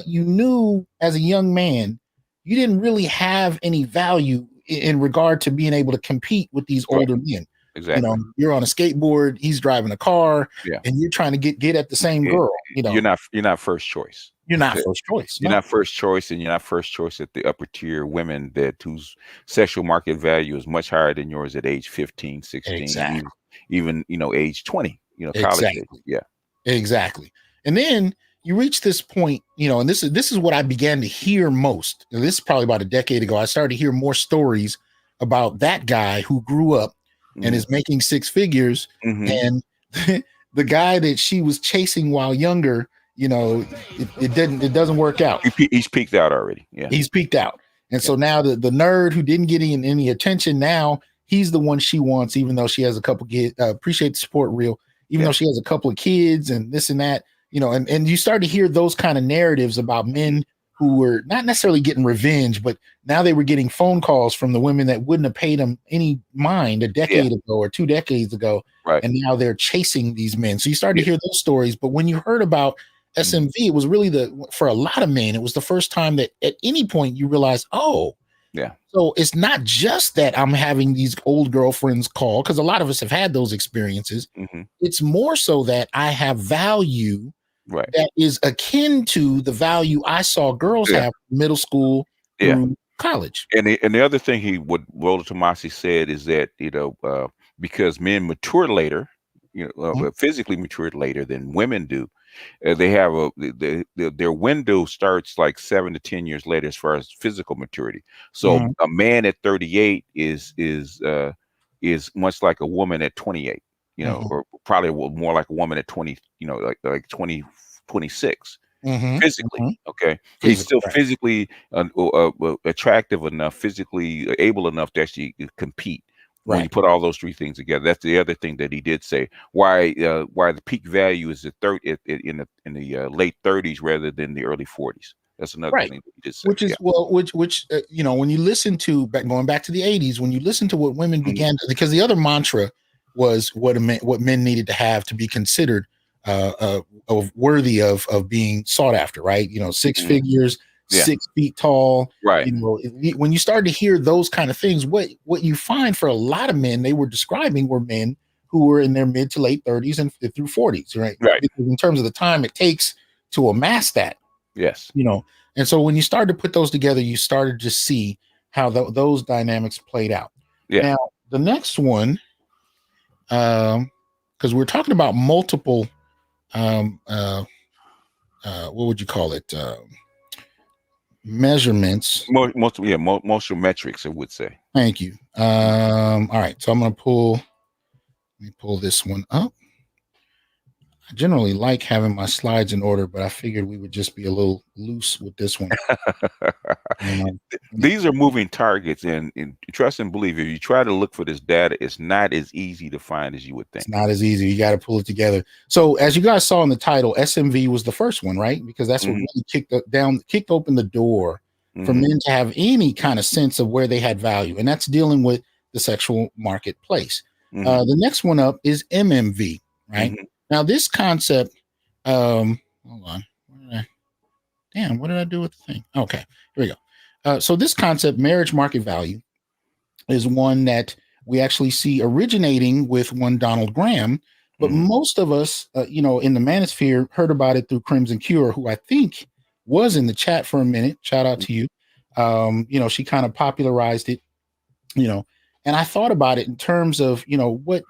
knew as a young man, you didn't really have any value in regard to being able to compete with these older men. Exactly. You're on a skateboard, he's driving a car, and you're trying to get at the same girl. You're not first choice. You're not first choice. You're not first choice, and you're not first choice at the upper tier women whose sexual market value is much higher than yours at age 15, 16, even age 20. College age. Yeah. Exactly. And then you reach this point, and this is what I began to hear most. And this is probably about a decade ago. I started to hear more stories about that guy who grew up and is making six figures, and the guy that she was chasing while younger, it doesn't work out. He's peaked out already. Yeah, he's peaked out, and so now the nerd who didn't get any attention, now he's the one she wants, even though she has a couple kids. Appreciate the support, real. Even though she has a couple of kids and this and that, and you start to hear those kind of narratives about men who were not necessarily getting revenge, but now they were getting phone calls from the women that wouldn't have paid them any mind a decade ago or 2 decades ago. Right. And now they're chasing these men. So you started to hear those stories. But when you heard about SMV, it was really for a lot of men, it was the first time that at any point you realized, so it's not just that I'm having these old girlfriends call, because a lot of us have had those experiences. It's more so that I have value that is akin to the value I saw girls have in middle school through college. And the other thing what Rollo Tomassi said is that, because men mature later, physically matured later than women do. They have their window starts like 7 to 10 years later as far as physical maturity. So a man at 38 is much like a woman at 28, or probably more like a woman at 20, like 20, 26. Physically, okay, he's still right. physically attractive enough, physically able enough to actually compete. When you Right. put all those three things together, that's the other thing that he did say. Why the peak value is in the late 30s rather than the early 40s. That's another Right. thing that he did say. Which is when you listen to going back to the 80s, when you listen to what women began to, because the other mantra was what men needed to have to be considered worthy of being sought after, right? 6 figures, 6 feet tall, right? When you start to hear those kind of things, what you find for a lot of men they were describing were men who were in their mid to late 30s and through 40s, right? Because in terms of the time it takes to amass that. Yes. And so when you started to put those together, you started to see how those dynamics played out. Yeah. Now, the next one, because we're talking about multiple, what would you call it? Measurements. Most metrics, I would say. Thank you. All right. So let me pull this one up. I generally like having my slides in order, but I figured we would just be a little loose with this one. These are moving targets, and trust and believe, if you try to look for this data, it's not as easy to find as you would think. It's not as easy. You got to pull it together. So as you guys saw in the title, SMV was the first one, right? Because that's what really kicked open the door for men to have any kind of sense of where they had value. And that's dealing with the sexual marketplace. The next one up is MMV, right? Now this concept, hold on. What did I do with the thing? Okay, here we go. So this concept, marriage market value, is one that we actually see originating with one Donald Graham, but most of us, in the manosphere heard about it through Crimson Cure, who I think was in the chat for a minute. Shout out to you. She kind of popularized it, and I thought about it in terms of, what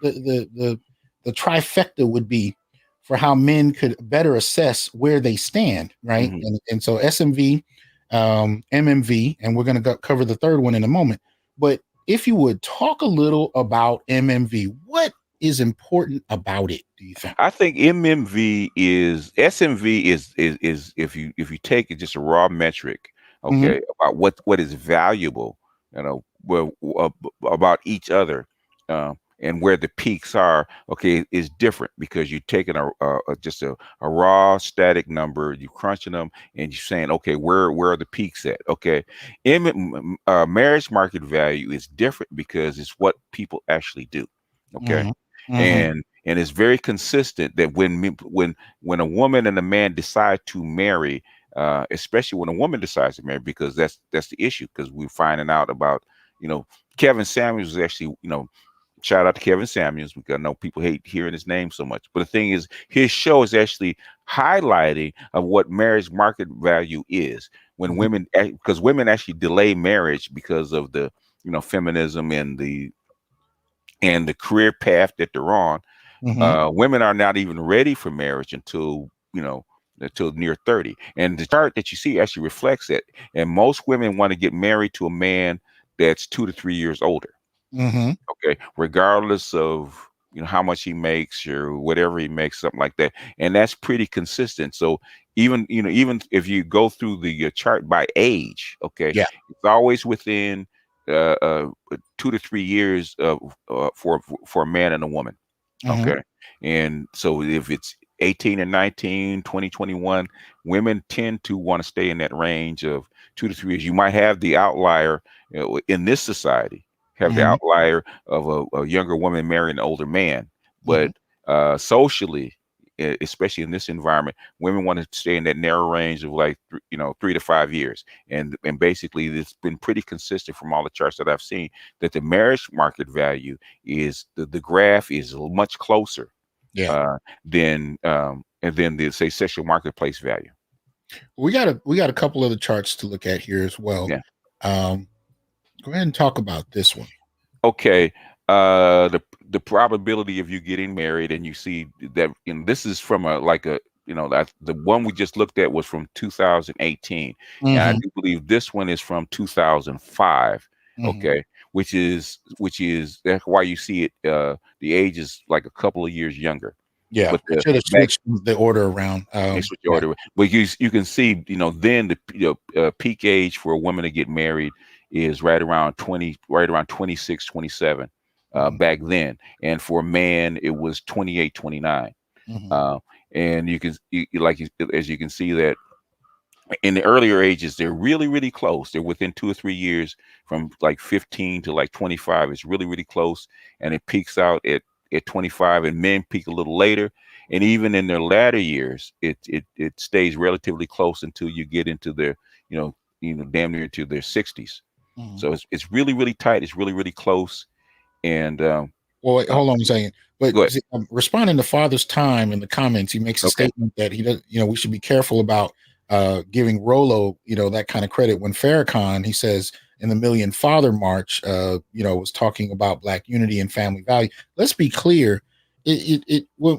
the trifecta would be for how men could better assess where they stand, right? And so SMV, MMV, and we're going to cover the third one in a moment. But if you would talk a little about MMV, what is important about it, do you think? I think SMV is if you take it just a raw metric, okay, about what is valuable, about each other, and where the peaks are, okay, is different because you're taking just a raw static number, you crunching them, and you're saying, okay, where are the peaks at? Okay, marriage market value is different because it's what people actually do. Okay, and it's very consistent that when a woman and a man decide to marry, especially when a woman decides to marry, because that's the issue, because we're finding out about, Kevin Samuels was actually, shout out to Kevin Samuels, because I know people hate hearing his name so much. But the thing is, his show is actually highlighting of what marriage market value is when because women actually delay marriage because of the, feminism and the career path that they're on. Women are not even ready for marriage until near 30. And the chart that you see actually reflects that. And most women want to get married to a man that's 2 to 3 years older. Okay, regardless of how much he makes or whatever he makes, something like that, and that's pretty consistent. So even if you go through the chart by age, okay, it's always within 2 to 3 years for a man and a woman. Okay, and so if it's 18 and 19, 20, 21, women tend to want to stay in that range of 2 to 3 years. You might have the outlier in this society. Have the outlier of a younger woman marrying an older man, but socially, especially in this environment, women want to stay in that narrow range of like 3 to 5 years, and basically it's been pretty consistent from all the charts that I've seen that the marriage market value is the graph is much closer than the say sexual marketplace value. We got a couple other charts to look at here as well. Yeah. Go ahead and talk about this one. Okay. The probability of you getting married, and you see that, and this is from that the one we just looked at was from 2018, and I Mm-hmm. do believe this one is from 2005. Mm-hmm. Okay, which is that's why you see it. The age is like a couple of years younger, Yeah, but I the should have back switched the order around. they switch Yeah. order. But you can see, then the peak age for a woman to get married is right around 20, right around 26, 27 Mm-hmm. back then. And for a man, it was 28, 29. Mm-hmm. Uh, and as you can see that in the earlier ages, they're really, really close. They're within 2 or 3 years from like 15 to like 25. It's really, really close. And it peaks out at 25, and men peak a little later. And even in their latter years, it stays relatively close until you get into their, damn near to their 60s. Mm-hmm. So it's really, really tight. It's really, really close. And Well, wait, hold on a second. But go ahead. see, responding to Father's Time in the comments, he makes a Okay. statement that he does. We should be careful about giving Rollo, that kind of credit. When Farrakhan, he says in the Million Father March, was talking about Black unity and family value. Let's be clear. We're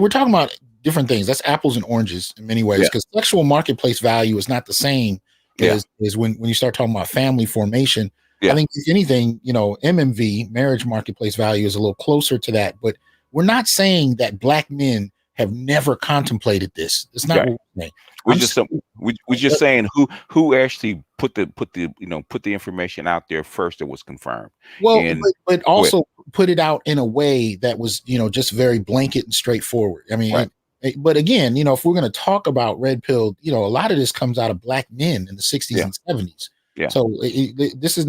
talking about different things. That's apples and oranges in many ways, because sexual marketplace value is not the same as when you start talking about family formation. I think if anything, MMV, marriage marketplace value, is a little closer to that. But we're not saying that Black men have never contemplated this. It's not what we're saying. We're just saying who actually put the information out there first that was confirmed. Well, but also put it out in a way that was, just very blanket and straightforward. I mean, but again, if we're going to talk about red pill, a lot of this comes out of Black men in the 60s and 70s. Yeah. So that's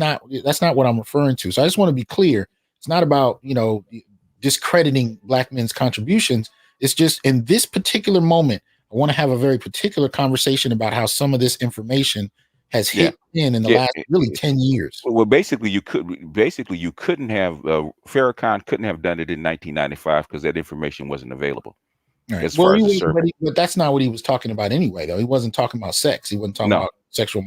not what I'm referring to. So I just want to be clear. It's not about, discrediting Black men's contributions. It's just in this particular moment, I want to have a very particular conversation about how some of this information has hit in the last really 10 years. Well, basically you couldn't have Farrakhan couldn't have done it in 1995 because that information wasn't available. Right. As far as but that's not what he was talking about anyway, though. He wasn't talking about sex. He wasn't talking about sexual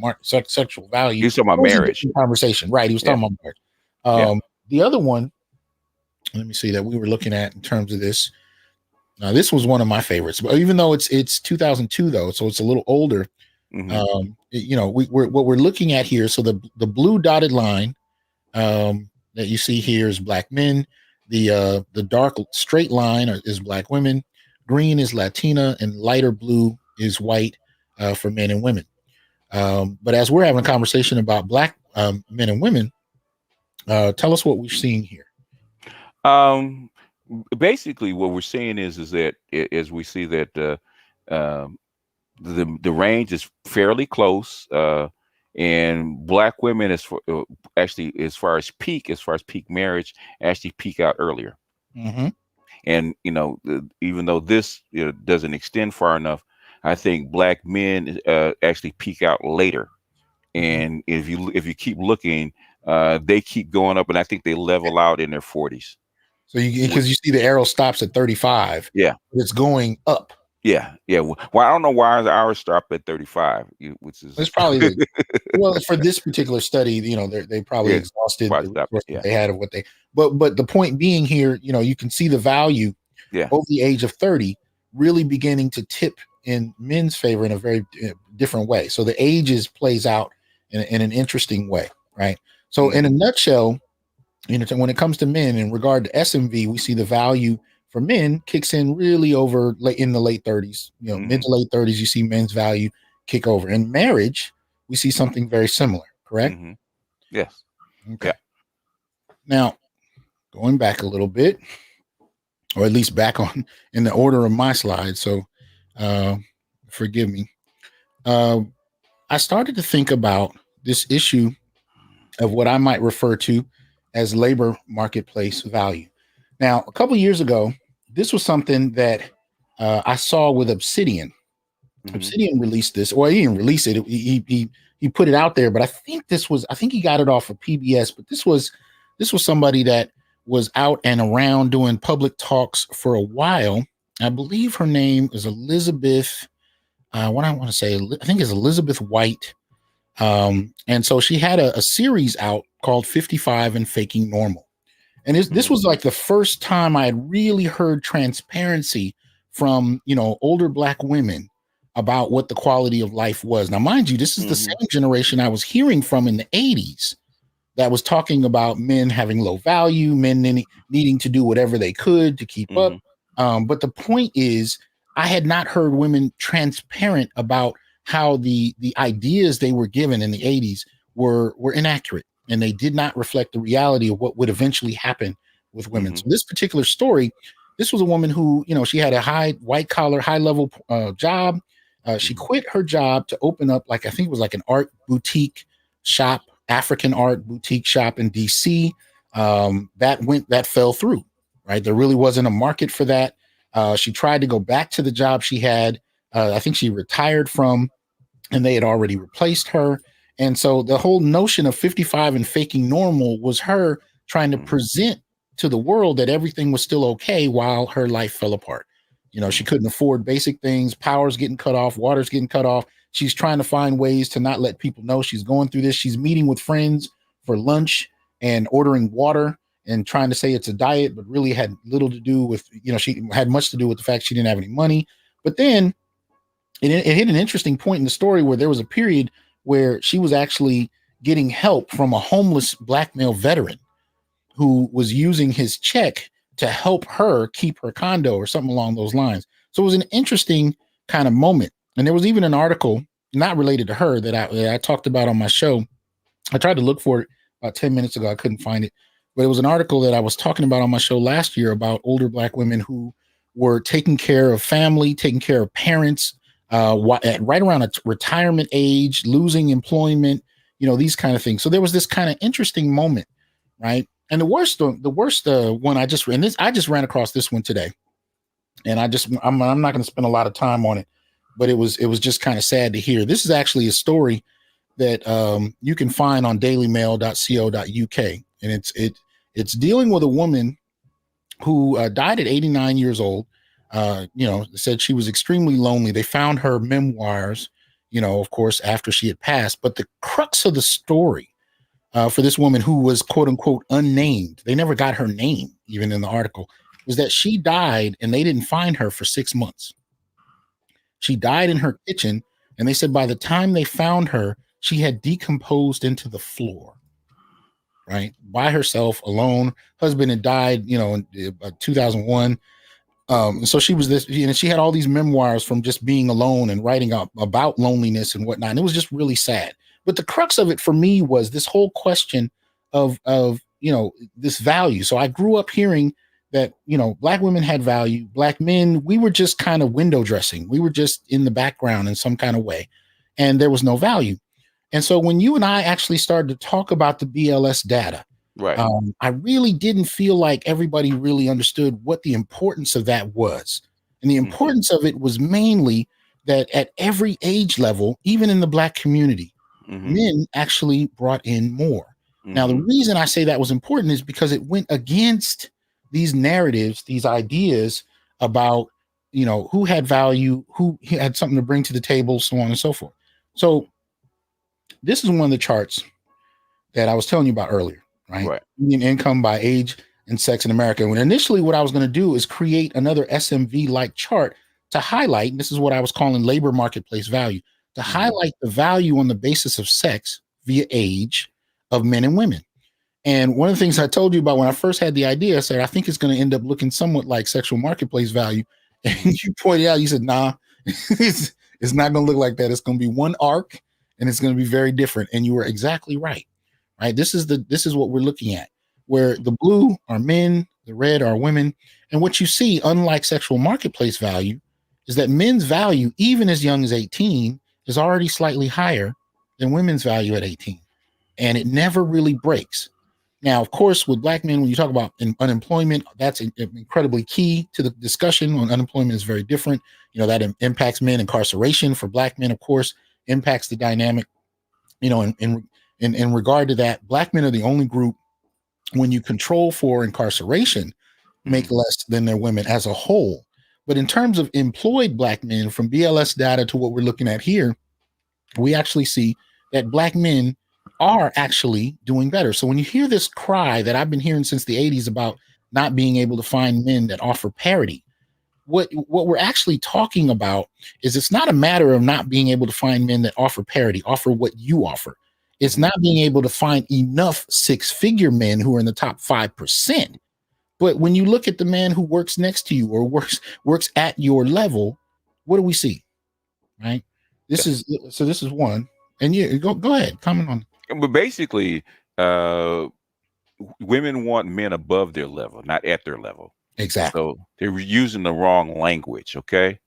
value. He was talking about marriage. Conversation, right? He was talking about marriage. The other one, let me see, that we were looking at in terms of this. Now, this was one of my favorites, but even though it's 2002 though, so it's a little older. Mm-hmm. What we're looking at here. So the blue dotted line that you see here is Black men. The dark straight line is Black women. Green is Latina, and lighter blue is white for men and women. But as we're having a conversation about Black men and women, tell us what we're seeing here. Basically, what we're saying is that as we see that the range is fairly close, and Black women actually as far as peak marriage actually peak out earlier. Mm-hmm. And even though this doesn't extend far enough, I think Black men actually peak out later. And if you keep looking, they keep going up, and I think they level out in their 40s. So because you see the arrow stops at 35, it's going up. Yeah. Well, I don't know why the hours stop at 35, which is it's probably well for this particular study. They probably exhausted the resources they had of what they. But the point being here, you can see the value over the age of 30 really beginning to tip in men's favor in a very different way. So the ages plays out in an interesting way, right? So in a nutshell, when it comes to men in regard to SMV, we see the value for men kicks in really over in the late 30s, mid to late 30s, you see men's value kick over. In marriage, we see something very similar, correct? Mm-hmm. Yes. Okay. Now, going back a little bit, or at least back on in the order of my slide. So forgive me. I started to think about this issue of what I might refer to as labor marketplace value. Now, a couple of years ago, this was something that I saw with Obsidian. Mm-hmm. Obsidian released this, or he didn't release it. He put it out there, but I think he got it off of PBS. But this was somebody that was out and around doing public talks for a while. I believe her name is Elizabeth. I think it's Elizabeth White. And so she had a series out called 55 and Faking Normal. And this was like the first time I had really heard transparency from, older Black women about what the quality of life was. Now, mind you, this is the same generation I was hearing from in the 80s that was talking about men having low value, men needing to do whatever they could to keep up. But the point is, I had not heard women transparent about how the ideas they were given in the 80s were inaccurate, and they did not reflect the reality of what would eventually happen with women. So this particular story, this was a woman who, she had a high white collar, high level job. She quit her job to open up, I think it was like an art boutique shop, African art boutique shop in DC. That fell through, right? There really wasn't a market for that. She tried to go back to the job she had. I think she retired from, and they had already replaced her. And so the whole notion of 55 and faking normal was her trying to present to the world that everything was still okay while her life fell apart. She couldn't afford basic things, power's getting cut off, water's getting cut off. She's trying to find ways to not let people know she's going through this. She's meeting with friends for lunch and ordering water and trying to say it's a diet, but really had little to do with, she had much to do with the fact she didn't have any money. But then it hit an interesting point in the story where there was a period where she was actually getting help from a homeless Black male veteran who was using his check to help her keep her condo or something along those lines. So it was an interesting kind of moment. And there was even an article not related to her that I talked about on my show. I tried to look for it about 10 minutes ago. I couldn't find it, but it was an article that I was talking about on my show last year about older Black women who were taking care of family, taking care of parents, at right around a retirement age, losing employment, these kind of things. So there was this kind of interesting moment, right? And the worst one I just ran across this one today, and I'm not going to spend a lot of time on it, but it was just kind of sad to hear. This is actually a story that you can find on dailymail.co.uk, and it's dealing with a woman who died at 89 years old. Said she was extremely lonely. They found her memoirs, of course, after she had passed. But the crux of the story for this woman who was quote unquote unnamed, they never got her name, even in the article, was that she died and they didn't find her for 6 months. She died in her kitchen, and they said by the time they found her, she had decomposed into the floor, right? By herself, alone. Husband had died, in 2001. So she was she had all these memoirs from just being alone and writing up about loneliness and whatnot. And it was just really sad. But the crux of it for me was this whole question of this value. So I grew up hearing that, Black women had value, Black men, we were just kind of window dressing. We were just in the background in some kind of way, and there was no value. And so when you and I actually started to talk about the BLS data, right, I really didn't feel like everybody really understood what the importance of that was. And the importance of it was mainly that at every age level, even in the Black community, men actually brought in more. Now, the reason I say that was important is because it went against these narratives, these ideas about, who had value, who had something to bring to the table, so on and so forth. So this is one of the charts that I was telling you about earlier, right? Median income by age and sex in America. When initially what I was going to do is create another SMV-like chart to highlight, and this is what I was calling labor marketplace value, to highlight the value on the basis of sex via age of men and women. And one of the things I told you about when I first had the idea, I said, I think it's going to end up looking somewhat like sexual marketplace value. And you pointed out, you said, nah, it's not going to look like that. It's going to be one arc, and it's going to be very different. And you were exactly right. Right. This is what we're looking at, where the blue are men, the red are women. And what you see, unlike sexual marketplace value, is that men's value, even as young as 18, is already slightly higher than women's value at 18. And it never really breaks. Now, of course, with Black men, when you talk about unemployment, that's incredibly key to the discussion on unemployment is very different. That impacts men. Incarceration for Black men, of course, impacts the dynamic. In regard to that, Black men are the only group, when you control for incarceration, make less than their women as a whole. But in terms of employed Black men, from BLS data to what we're looking at here, we actually see that Black men, are actually doing better. So when you hear this cry that I've been hearing since the 80s about not being able to find men that offer parity, what we're actually talking about is it's not a matter of not being able to find men that offer parity, offer what you offer. It's not being able to find enough six-figure men who are in the top 5%. But when you look at the man who works next to you or works at your level, what do we see? Right? This is one. And you go ahead, comment on. But basically, women want men above their level, not at their level. Exactly. So they're using the wrong language. Okay.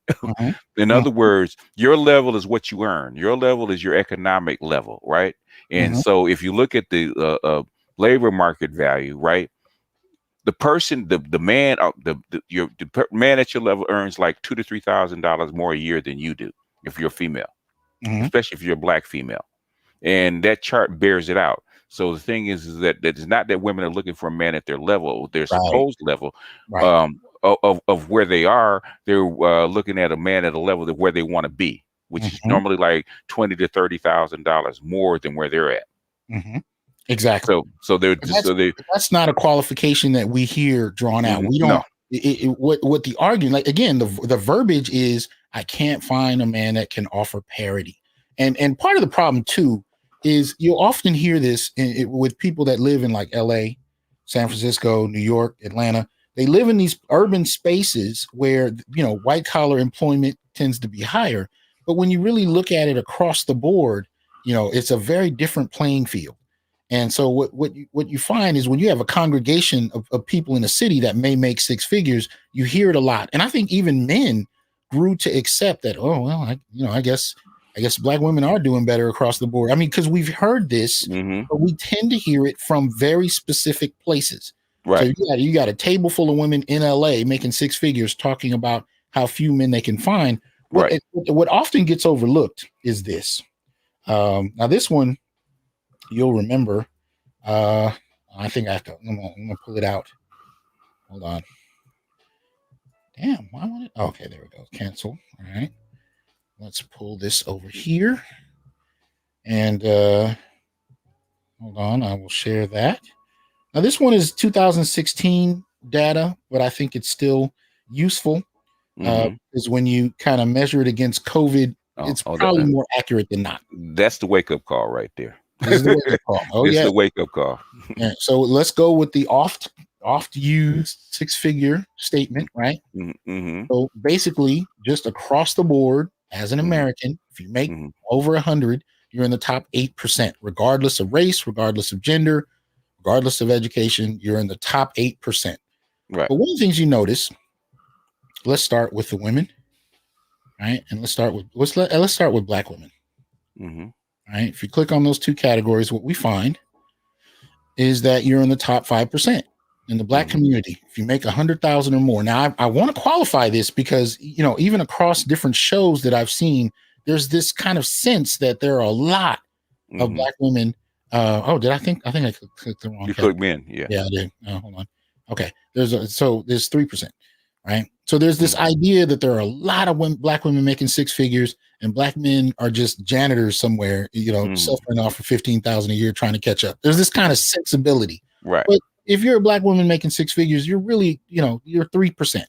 In other words, your level is what you earn. Your level is your economic level, right? And so if you look at the labor market value, right, the person, the man, the man at your level earns like $2,000 to $3,000 more a year than you do if you're a female, especially if you're a Black female. And that chart bears it out. So the thing is that it's not that women are looking for a man at their level, their supposed level, of where they are. They're looking at a man at a level of where they want to be, which is normally like $20,000 to $30,000 more than where they're at. Exactly. So that's not a qualification that we hear drawn out. We don't. What the argument, like again, the verbiage is, I can't find a man that can offer parity, and part of the problem too is you'll often hear this with people that live in like LA, San Francisco, New York, Atlanta. They live in these urban spaces where, you know, white collar employment tends to be higher. But when you really look at it across the board, you know, it's a very different playing field. And so what you find is when you have a congregation of people in a city that may make six figures, you hear it a lot. And I think even men grew to accept that, oh, well, I guess Black women are doing better across the board. I mean, because we've heard this, but we tend to hear it from very specific places. Right. So you got a table full of women in LA making six figures talking about how few men they can find. What often gets overlooked is this. Now, this one, you'll remember. I think I'm gonna pull it out. Hold on. Damn, why won't it? Okay, there we go. Cancel. All right. Let's pull this over here. And hold on, I will share that. Now, this one is 2016 data, but I think it's still useful because when you kind of measure it against COVID, it's probably more accurate than not. That's the wake-up call right there. This is the wake-up call. Oh, yeah. The wake-up call. Yeah. So let's go with the oft used six-figure statement, right? So basically, just across the board, as an American, if you make over 100, you're in the top 8%, regardless of race, regardless of gender, regardless of education, you're in the top 8%. Right. But one of the things you notice, let's start with the women, right? And let's start with Black women. Right. If you click on those two categories, what we find is that you're in the top 5% in the Black community. If you make 100,000 or more. Now, I want to qualify this because, you know, even across different shows that I've seen, there's this kind of sense that there are a lot of Black women. I think I clicked the wrong. You clicked men. Yeah. Yeah, I did. Hold on. Okay. There's 3%. Right. So there's this idea that there are a lot of Black women making six figures and Black men are just janitors somewhere, you know, suffering off for $15,000 a year trying to catch up. There's this kind of sensibility. Right. But if you're a Black woman making six figures, you're really, you know, you're 3%,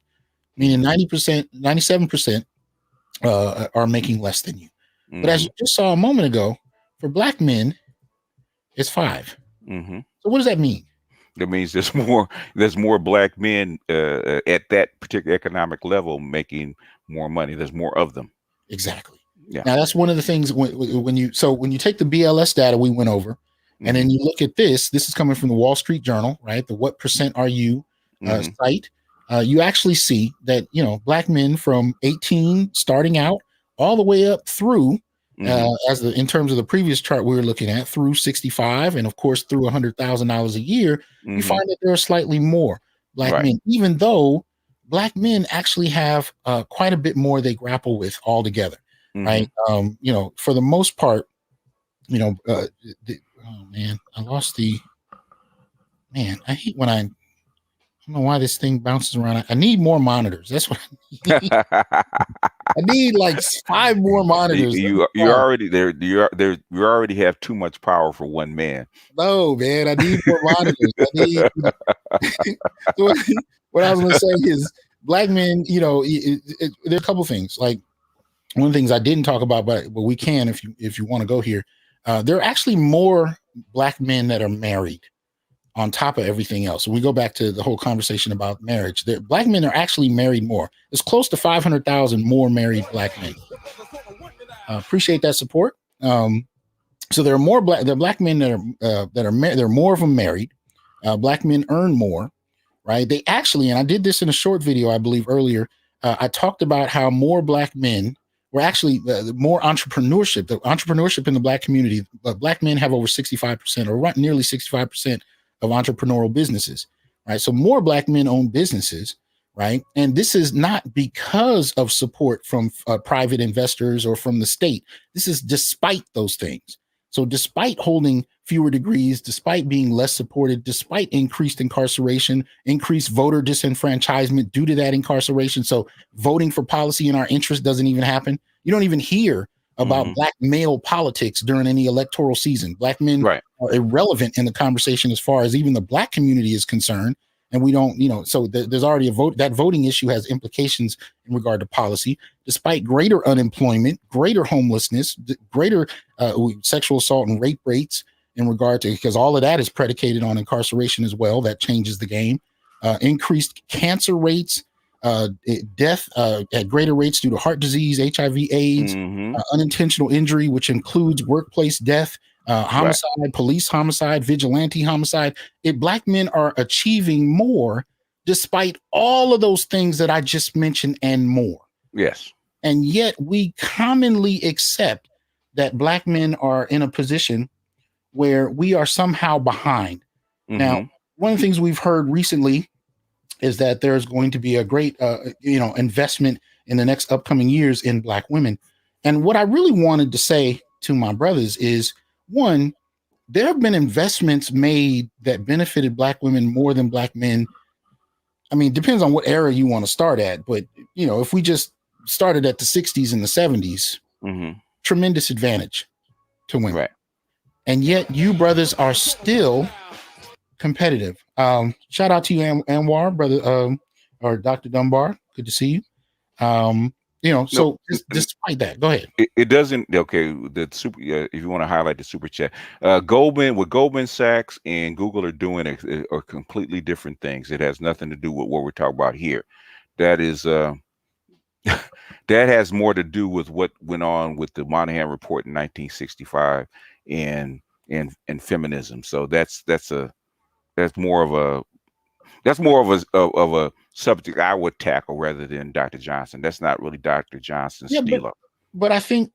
meaning 90%, 97% are making less than you. But as you just saw a moment ago, for Black men, it's 5. So what does that mean? That means there's more Black men at that particular economic level making more money. There's more of them. Exactly. Yeah. Now that's one of the things when you take the BLS data we went over, and then you look at this is coming from the Wall Street Journal, right? The What Percent Are You site. You actually see that, you know, Black men from 18 starting out all the way up through in terms of the previous chart we were looking at, through 65 and of course through $100,000 a year, you find that there are slightly more Black men, even though Black men actually have quite a bit more they grapple with altogether, right? You know, for the most part, you know, oh man, I lost I hate when I don't know why this thing bounces around. I need more monitors. That's what I need. I need like 5 more monitors. You already there. You already have too much power for one man. No, man, I need more monitors. I need. So what I was going to say is, black men. There are a couple things. Like, one of the things I didn't talk about, but we can if you want to go here. There are actually more black men that are married on top of everything else. So we go back to the whole conversation about marriage. Black men are actually married more. It's close to 500,000 more married black men. Appreciate that support. So there are more black men that are married. There are more of them married. Black men earn more, right? They actually, and I did this in a short video, I believe earlier. I talked about how more black men were actually more entrepreneurship. The entrepreneurship in the black community, black men have over 65% or nearly 65% of entrepreneurial businesses, right? So more black men own businesses, right? And this is not because of support from private investors or from the state. This is despite those things. So despite holding fewer degrees, despite being less supported, despite increased incarceration, increased voter disenfranchisement due to that incarceration. So voting for policy in our interest doesn't even happen. You don't even hear about black male politics during any electoral season. Black men are irrelevant in the conversation as far as even the black community is concerned. And we don't, so there's already a vote. That voting issue has implications in regard to policy, despite greater unemployment, greater homelessness, greater sexual assault and rape rates in regard to, because all of that is predicated on incarceration as well. That changes the game. Increased cancer rates, death at greater rates due to heart disease, HIV, AIDS, unintentional injury, which includes workplace death, homicide, police homicide, vigilante homicide. Black men are achieving more despite all of those things that I just mentioned and more. Yes. And yet we commonly accept that black men are in a position where we are somehow behind. Now, one of the things we've heard recently is that there's going to be a great, investment in the next upcoming years in black women. And what I really wanted to say to my brothers is, one, there have been investments made that benefited black women more than black men. I mean, it depends on what era you want to start at. But, if we just started at the 60s and the 70s, tremendous advantage to women. Right. And yet you brothers are still competitive. Shout out to you, Anwar, brother, or Dr. Dunbar. Good to see you. Despite that, go ahead. It doesn't. Okay, the super. If you want to highlight the super chat, Goldman Sachs and Google are doing are completely different things. It has nothing to do with what we're talking about here. That is, that has more to do with what went on with the Moynihan Report in 1965 and feminism. So that's more of a subject I would tackle rather than Dr. Johnson. That's not really Dr. Johnson's stilo. But I think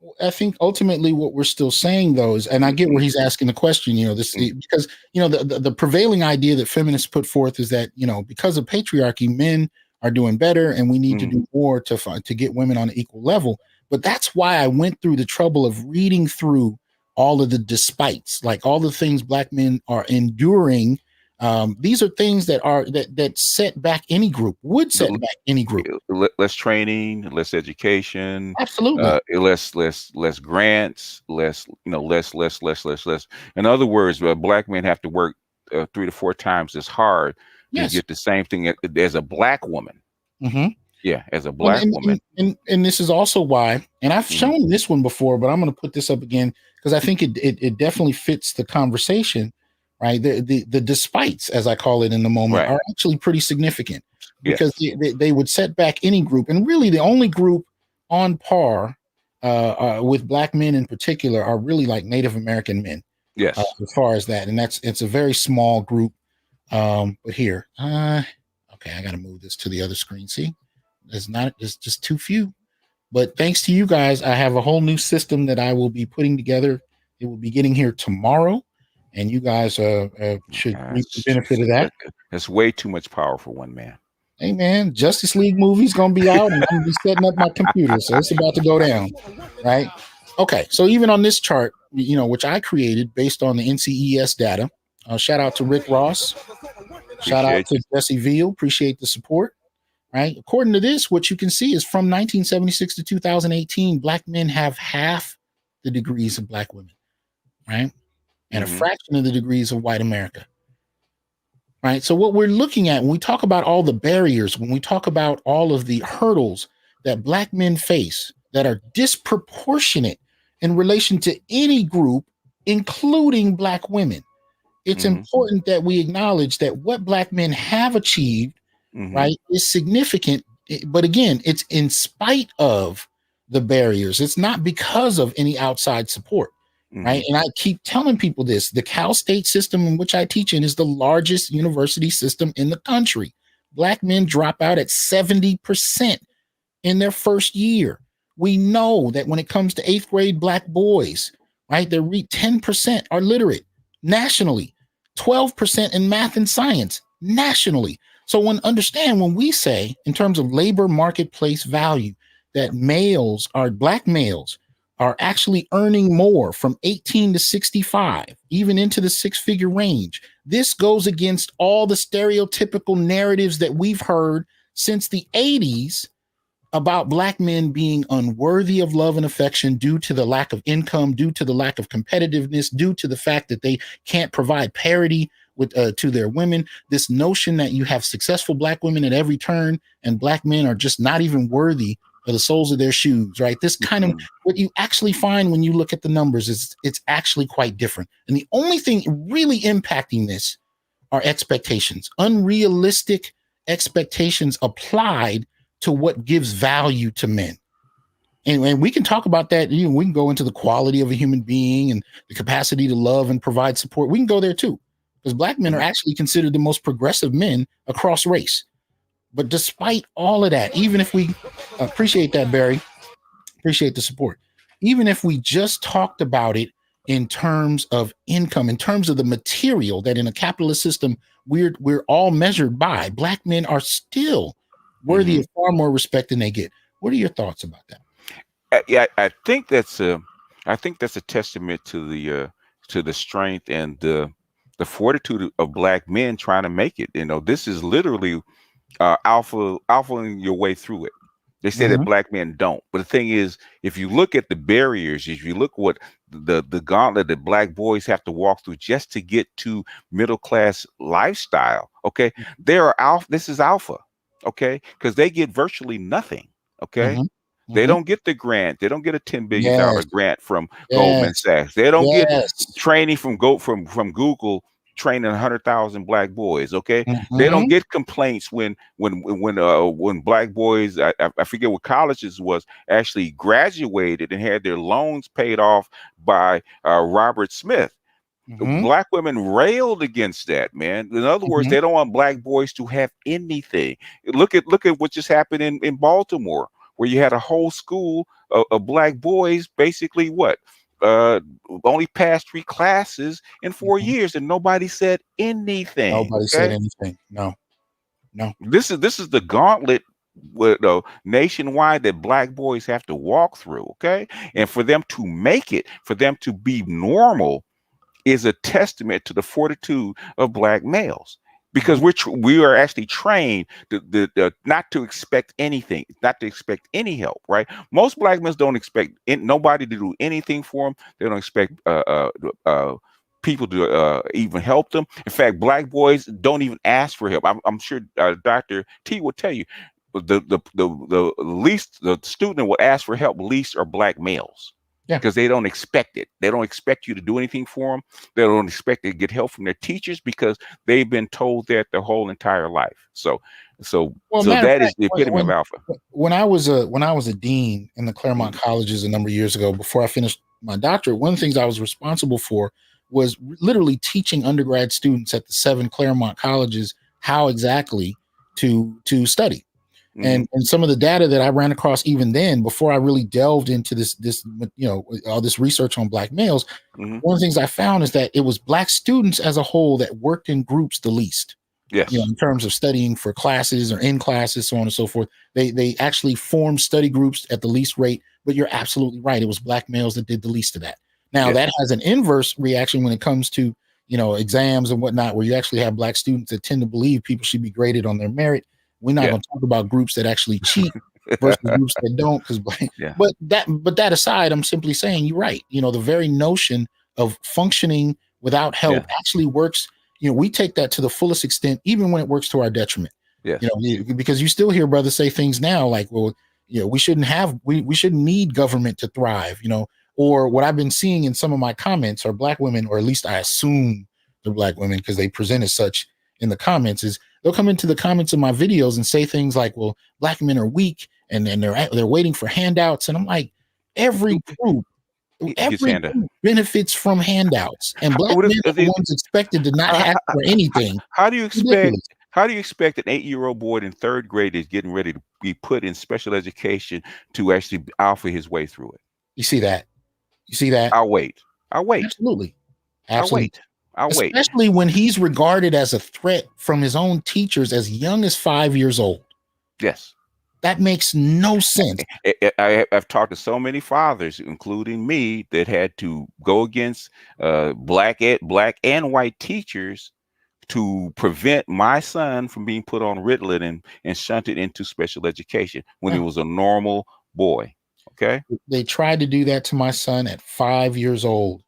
ultimately what we're still saying though is, and I get where he's asking the question, because the prevailing idea that feminists put forth is that, because of patriarchy, men are doing better and we need to do more to get women on an equal level. But that's why I went through the trouble of reading through all of the despites, like all the things black men are enduring. These are things that set back any group, set back any group. Less training, less education, absolutely. Less grants, less. In other words, black men have to work 3 to 4 times as hard to get the same thing as a black woman. Yeah, as a black woman. And this is also why, and I've shown this one before, but I'm going to put this up again because I think it definitely fits the conversation. Right, the despites, as I call it in the moment, are actually pretty significant because they would set back any group, and really the only group on par with black men in particular are really like Native American men. Yes, as far as that, and it's a very small group. But here, okay, I got to move this to the other screen. See, it's just too few. But thanks to you guys, I have a whole new system that I will be putting together. It will be getting here tomorrow. And you guys should reap the benefit of that. That's way too much power for one man. Hey, man, Justice League movie's going to be out, and I'm going to be setting up my computer, so it's about to go down, right? Okay, so even on this chart, which I created based on the NCES data, shout out to Rick Ross. Shout out to Jesse Veal. Appreciate the support. right? According to this, what you can see is from 1976 to 2018, Black men have half the degrees of Black women, right? And a fraction of the degrees of white America. Right. So what we're looking at when we talk about all the barriers, when we talk about all of the hurdles that Black men face that are disproportionate in relation to any group, including Black women, it's important that we acknowledge that what Black men have achieved, right, is significant. But again, it's in spite of the barriers. It's not because of any outside support. Right. And I keep telling people this. The Cal State system in which I teach in is the largest university system in the country. Black men drop out at 70% in their first year. We know that when it comes to 8th grade Black boys, right, 10% are literate nationally, 12% in math and science nationally. So when we say in terms of labor marketplace value that Black males are actually earning more from 18 to 65, even into the 6-figure range. This goes against all the stereotypical narratives that we've heard since the 80s about Black men being unworthy of love and affection due to the lack of income, due to the lack of competitiveness, due to the fact that they can't provide parity to their women. This notion that you have successful Black women at every turn and Black men are just not even worthy of the soles of their shoes, right? This kind of what you actually find when you look at the numbers is it's actually quite different. And the only thing really impacting this are expectations, unrealistic expectations applied to what gives value to men. And we can talk about that. We can go into the quality of a human being and the capacity to love and provide support. We can go there too, because Black men are actually considered the most progressive men across race. But despite all of that, even if we appreciate that, Barry, appreciate the support, even if we just talked about it in terms of income, in terms of the material that in a capitalist system we're all measured by, Black men are still worthy of far more respect than they get. What are your thoughts about that? I think that's a testament to the strength and the fortitude of Black men trying to make it. This is literally alphaing your way through it. They say that Black men don't, but the thing is, if you look at the barriers, if you look what the gauntlet that Black boys have to walk through just to get to middle class lifestyle, okay, this is alpha, okay, because they get virtually nothing, okay. They don't get the grant. They don't get a $10 billion grant from Goldman Sachs. They don't get training from Google training 100,000 Black boys. Okay, they don't get complaints when Black boys, I forget what colleges was, actually graduated and had their loans paid off by Robert Smith. Black women railed against that, man. In other words, they don't want Black boys to have anything. Look at what just happened in Baltimore, where you had a whole school of Black boys, basically only passed 3 classes in 4 years, and nobody said anything. Nobody said anything. No. This is the gauntlet nationwide that Black boys have to walk through. Okay, and for them to make it, for them to be normal, is a testament to the fortitude of Black males. Because we are actually trained not to expect anything, not to expect any help, right? Most Black men don't expect nobody to do anything for them. They don't expect people to even help them. In fact, Black boys don't even ask for help. I'm sure Dr. T will tell you the least the student will ask for help least are Black males. Yeah, because they don't expect it. They don't expect you to do anything for them. They don't expect to get help from their teachers because they've been told that their whole entire life. So that is the epitome of alpha. When I was a dean in the Claremont colleges a number of years ago, before I finished my doctorate, one of the things I was responsible for was literally teaching undergrad students at the 7 Claremont colleges how exactly to study. And some of the data that I ran across even then, before I really delved into this all this research on Black males, one of the things I found is that it was Black students as a whole that worked in groups the least. Yes. In terms of studying for classes or in classes, so on and so forth. They actually formed study groups at the least rate, but you're absolutely right. It was Black males that did the least of that. Now that has an inverse reaction when it comes to, exams and whatnot, where you actually have Black students that tend to believe people should be graded on their merit, We're not going to talk about groups that actually cheat versus groups that don't. But that aside, I'm simply saying you're right. The very notion of functioning without help actually works. We take that to the fullest extent, even when it works to our detriment. Yes. Because you still hear brothers say things now like, well, we shouldn't need government to thrive, or what I've been seeing in some of my comments are black women, or at least I assume they're black women because they present as such in the comments, is they'll come into the comments of my videos and say things like, well, black men are weak and they're waiting for handouts. And I'm like, every group benefits from handouts, and black men are the ones expected to not ask for anything. How do you expect an 8-year-old boy in third grade is getting ready to be put in special education to actually alpha his way through it? You see that? I'll wait. Absolutely. I'll wait. Especially when he's regarded as a threat from his own teachers as young as 5 years old. Yes. That makes no sense. I've talked to so many fathers, including me, that had to go against black and white teachers to prevent my son from being put on Ritalin and shunted into special education when he was a normal boy. Okay. They tried to do that to my son at 5 years old.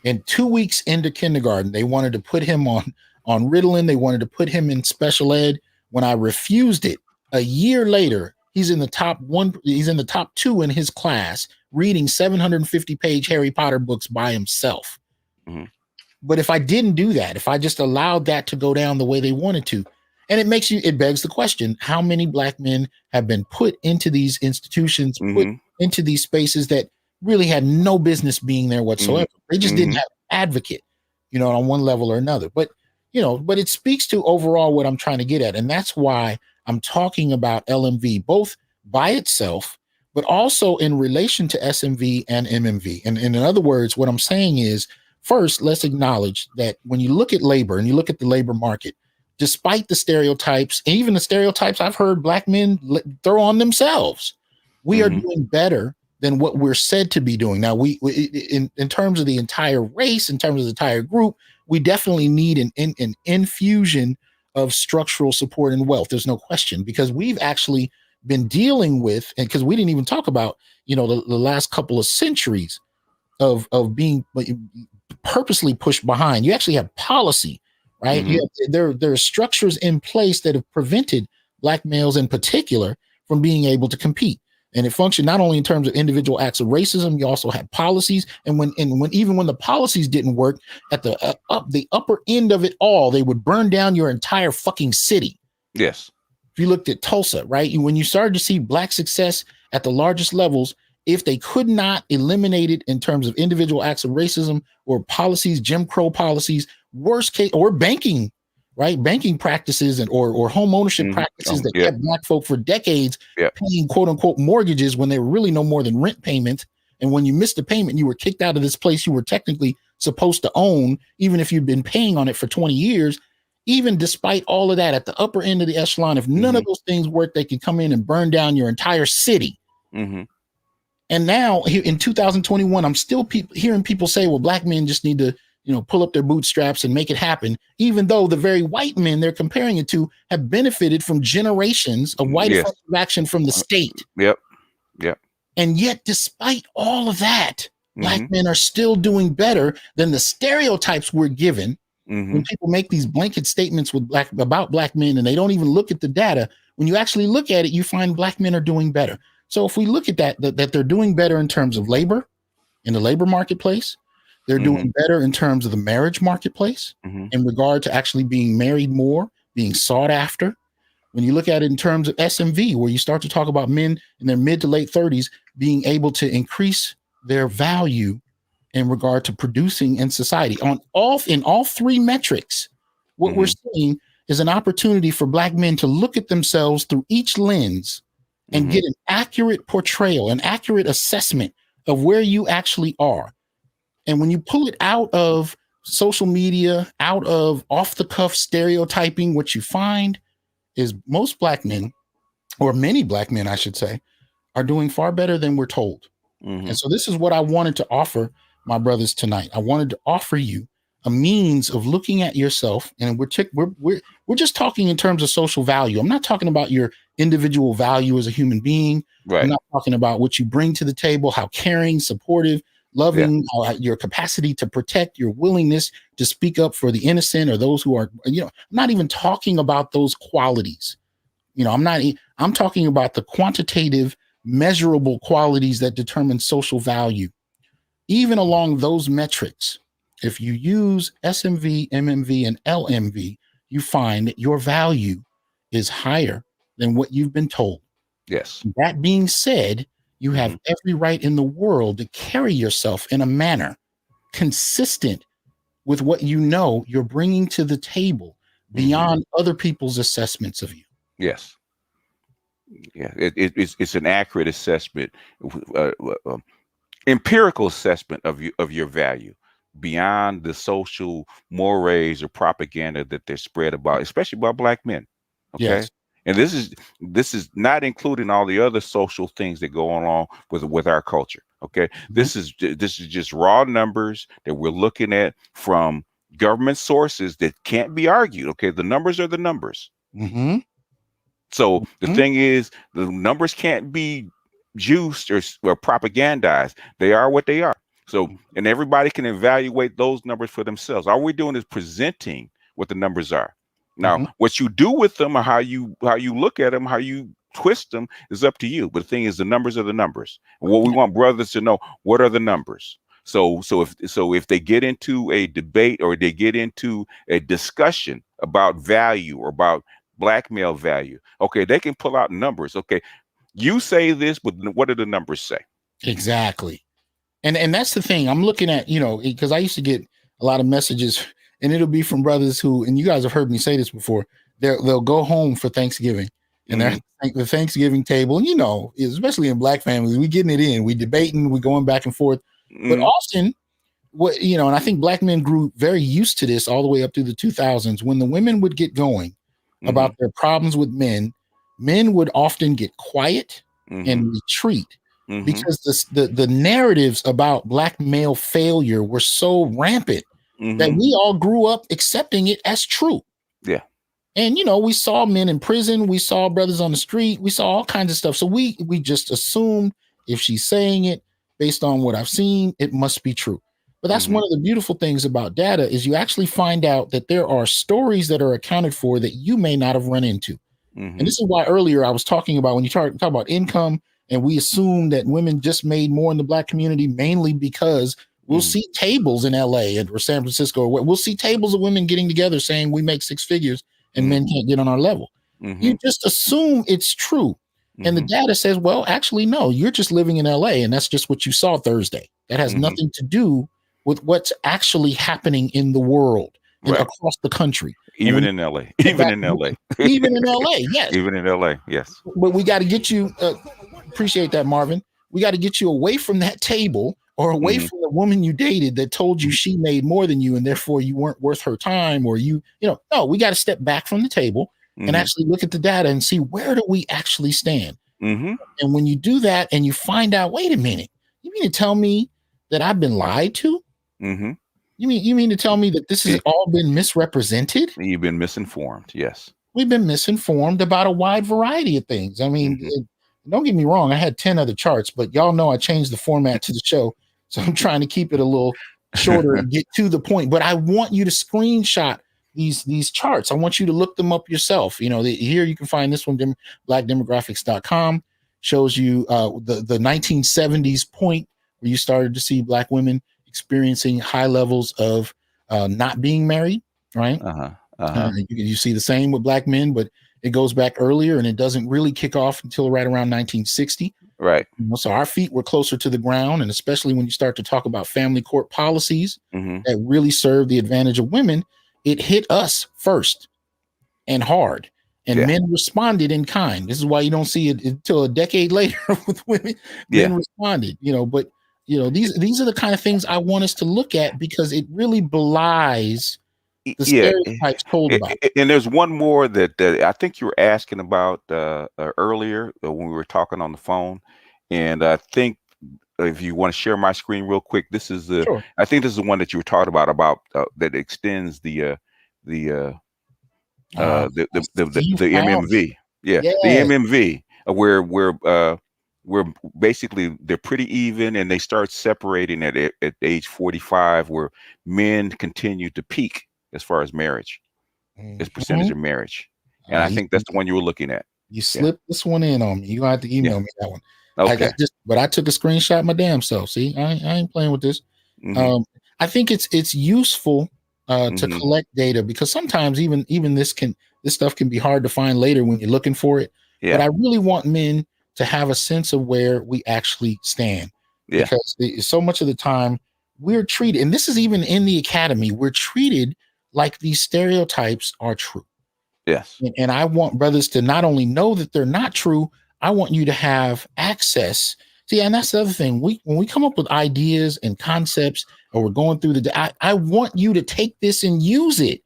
And 2 weeks into kindergarten, they wanted to put him on Ritalin. They wanted to put him in special ed. When I refused it, a year later, he's in the top 2 in his class, reading 750-page Harry Potter books by himself. Mm-hmm. But if I didn't do that, if I just allowed that to go down the way they wanted to, and it begs the question, how many black men have been put into these institutions, put into these spaces that really had no business being there whatsoever? They just didn't have an advocate, on one level or another. But it speaks to overall what I'm trying to get at. And that's why I'm talking about LMV, both by itself, but also in relation to SMV and MMV. And in other words, what I'm saying is, first, let's acknowledge that when you look at labor and you look at the labor market, despite the stereotypes, and even the stereotypes I've heard black men throw on themselves, we are doing better than what we're said to be doing. Now, we in terms of the entire race, in terms of the entire group, we definitely need an infusion of structural support and wealth. There's no question, because we've actually been dealing with, and because we didn't even talk about, the last couple of centuries of being purposely pushed behind. You actually have policy, right? There are structures in place that have prevented black males in particular from being able to compete. And it functioned not only in terms of individual acts of racism, you also had policies. And when the policies didn't work at the upper end of it all, they would burn down your entire fucking city. Yes. If you looked at Tulsa, right? When you started to see black success at the largest levels, if they could not eliminate it in terms of individual acts of racism or policies, Jim Crow policies, worst case, or banking, right? Banking practices or home ownership practices that kept black folk for decades paying quote unquote mortgages when they were really no more than rent payments. And when you missed a payment, you were kicked out of this place you were technically supposed to own, even if you'd been paying on it for 20 years. Even despite all of that, at the upper end of the echelon, if none of those things work, they can come in and burn down your entire city. And now in 2021, I'm still hearing people say, well, black men just need to, pull up their bootstraps and make it happen, even though the very white men they're comparing it to have benefited from generations of white affirmative action from the state. Yep. And yet, despite all of that, black men are still doing better than the stereotypes we're given. When people make these blanket statements about black men and they don't even look at the data, when you actually look at it, you find black men are doing better. So if we look at that they're doing better in terms of labor, in the labor marketplace, they're doing better in terms of the marriage marketplace, in regard to actually being married more, being sought after. When you look at it in terms of SMV, where you start to talk about men in their mid to late 30s being able to increase their value in regard to producing in society in all three metrics, what we're seeing is an opportunity for black men to look at themselves through each lens and get an accurate portrayal, an accurate assessment of where you actually are. And when you pull it out of social media, out of off the cuff stereotyping, what you find is most black men, or many black men, I should say, are doing far better than we're told. And so this is what I wanted to offer my brothers tonight. I wanted to offer you a means of looking at yourself, and we're just talking in terms of social value. I'm not talking about your individual value as a human being. Right. I'm not talking about what you bring to the table, how caring, supportive, loving, your capacity to protect, your willingness to speak up for the innocent or those who are, I'm not even talking about those qualities. I'm talking about the quantitative, measurable qualities that determine social value. Even along those metrics, if you use SMV, MMV, and LMV, you find that your value is higher than what you've been told. Yes. That being said, you have every right in the world to carry yourself in a manner consistent with what you're bringing to the table beyond other people's assessments of you. Yes. Yeah, it's an accurate assessment, empirical assessment of your value beyond the social mores or propaganda that they're spread about, especially about Black men. Okay. Yes. And this is not including all the other social things that go along with our culture. Okay. This is just raw numbers that we're looking at from government sources that can't be argued. Okay. The numbers are the numbers. So the thing is, the numbers can't be juiced or propagandized. They are what they are. So, and everybody can evaluate those numbers for themselves. All we're doing is presenting what the numbers are. Now, what you do with them, or how you look at them, how you twist them, is up to you. But the thing is, the numbers are the numbers. And what we want brothers to know, what are the numbers? So if they get into a debate or they get into a discussion about value or about Black male value, okay, they can pull out numbers. Okay, you say this, but what do the numbers say? Exactly. And that's the thing I'm looking at, because I used to get a lot of messages, and it'll be from brothers who, and you guys have heard me say this before, they'll go home for Thanksgiving, and they're at the Thanksgiving table, and especially in Black families, we getting it in, we debating, we going back and forth. But often and I think Black men grew very used to this all the way up through the 2000s. When the women would get going about their problems with men would often get quiet and retreat. Because the narratives about Black male failure were so rampant that we all grew up accepting it as true. Yeah. And we saw men in prison, we saw brothers on the street, we saw all kinds of stuff. So we just assumed if she's saying it based on what I've seen, it must be true. But that's one of the beautiful things about data is you actually find out that there are stories that are accounted for that you may not have run into. And this is why earlier I was talking about when you talk about income, and we assume that women just made more in the Black community, mainly because we'll see tables in LA or San Francisco, or we'll see tables of women getting together saying we make six figures and men can't get on our level. You just assume it's true. And the data says, well, actually, no, you're just living in LA, and that's just what you saw Thursday. That has nothing to do with what's actually happening in the world and across the country. Even in LA. Even in LA. Even in LA, yes. Even in LA, yes. But we got to get you, appreciate that, Marvin. We got to get you away from that table or away from the woman you dated that told you she made more than you and therefore you weren't worth her time, or no, we got to step back from the table and actually look at the data and see, where do we actually stand? And when you do that and you find out, wait a minute, you mean to tell me that I've been lied to? You mean to tell me that this has all been misrepresented? You've been misinformed, yes. We've been misinformed about a wide variety of things. I mean, don't get me wrong, I had 10 other charts, but y'all know I changed the format to the show, so I'm trying to keep it a little shorter and get to the point. But I want you to screenshot these charts. I want you to look them up yourself. Here you can find this one, blackdemographics.com, shows you the 1970s point where you started to see Black women experiencing high levels of not being married, right? You see the same with Black men, but it goes back earlier, and it doesn't really kick off until right around 1960. Right. So our feet were closer to the ground, and especially when you start to talk about family court policies that really serve the advantage of women, it hit us first and hard. And men responded in kind. This is why you don't see it until a decade later with women. Men responded, but these are the kind of things I want us to look at, because it really belies the stereotypes told about. And there's one more that I think you were asking about earlier when we were talking on the phone, and I think if you want to share my screen real quick, this is the. Sure. I think this is the one that you were talking about that extends the MMV. Yeah, the MMV, where basically they're pretty even, and they start separating at age 45, where men continue to peak as far as marriage, as percentage of marriage. And I think that's the one you were looking at. You slipped this one in on me. You have to email me that one. Okay. But I took a screenshot my damn self. See, I ain't playing with this. I think it's useful to collect data, because sometimes even this stuff can be hard to find later when you're looking for it. But I really want men to have a sense of where we actually stand, because so much of the time we're treated, and this is even in the academy, we're treated like these stereotypes are true. Yes. And I want brothers to not only know that they're not true, I want you to have access. See, and that's the other thing. When we come up with ideas and concepts, or we're going through I want you to take this and use it.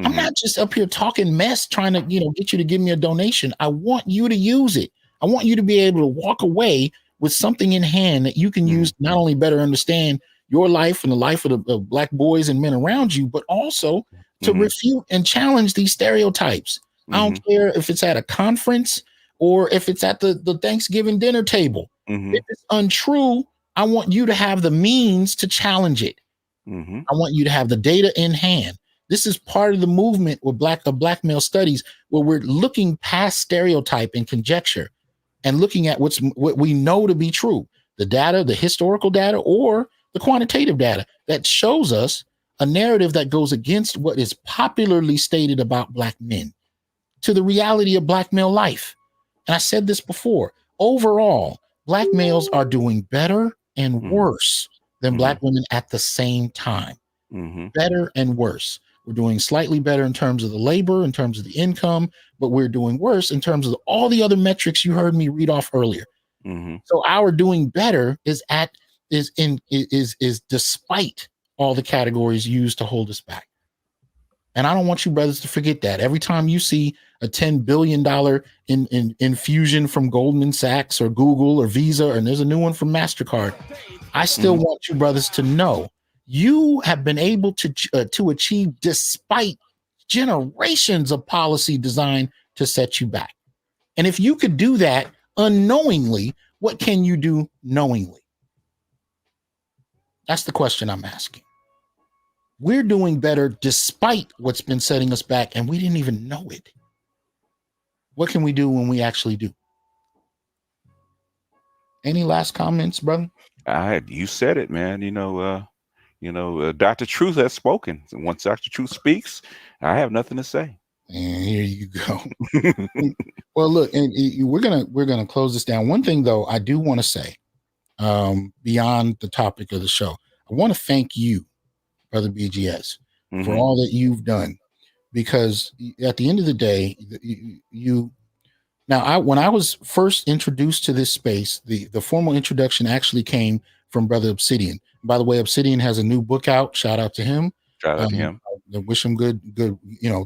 I'm not just up here talking mess, trying to, get you to give me a donation. I want you to use it. I want you to be able to walk away with something in hand that you can use, not only better understand your life and the life of the Black boys and men around you, but also to refute and challenge these stereotypes. I don't care if it's at a conference or if it's at the Thanksgiving dinner table. If it's untrue, I want you to have the means to challenge it. I want you to have the data in hand. This is part of the movement with Black male studies, where we're looking past stereotype and conjecture and looking at what we know to be true. The data, the historical data, or the quantitative data that shows us a narrative that goes against what is popularly stated about Black men to the reality of Black male life. And I said this before, overall, Black males are doing better and worse than Black women at the same time. Better and worse. We're doing slightly better in terms of the labor, in terms of the income, but we're doing worse in terms of all the other metrics you heard me read off earlier. So our doing better is despite all the categories used to hold us back. And I don't want you brothers to forget that. Every time you see a $10 billion infusion from Goldman Sachs or Google or Visa, and there's a new one from MasterCard, I still want you brothers to know you have been able to achieve despite generations of policy designed to set you back. And if you could do that unknowingly, what can you do knowingly? That's the question I'm asking. We're doing better despite what's been setting us back, and we didn't even know it. What can we do when we actually do? Any last comments, brother? You said it, man. Dr. Truth has spoken. Once Dr. Truth speaks, I have nothing to say. And here you go. Well, look, and we're gonna close this down. One thing, though, I do want to say, beyond the topic of the show, I want to thank you, Brother BGS, for all that you've done, because at the end of the day, when I was first introduced to this space, the formal introduction actually came from Brother Obsidian. By the way, Obsidian has a new book out. Shout out to him. Shout out to him. I wish him good,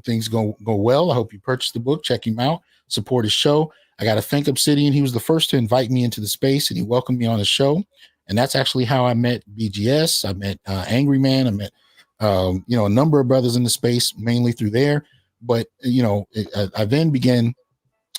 things go well. I hope you purchase the book, check him out, support his show. I got to thank Obsidian. He was the first to invite me into the space, and he welcomed me on his show. And that's actually how I met BGS. I met Angry Man. I met, a number of brothers in the space, mainly through there. But, I then began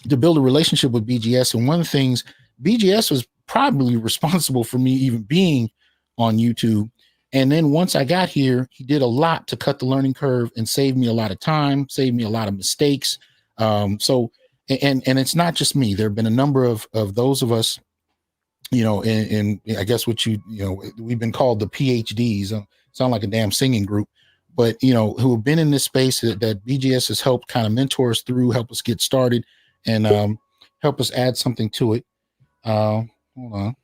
to build a relationship with BGS. And one of the things, BGS was probably responsible for me even being on YouTube. And then once I got here, he did a lot to cut the learning curve and save me a lot of time, saved me a lot of mistakes. And it's not just me. There have been a number of those of us, and I guess we've been called the PhDs. Sound like a damn singing group, but who have been in this space that BGS has helped kind of mentor us through, help us get started, and help us add something to it. Hold on,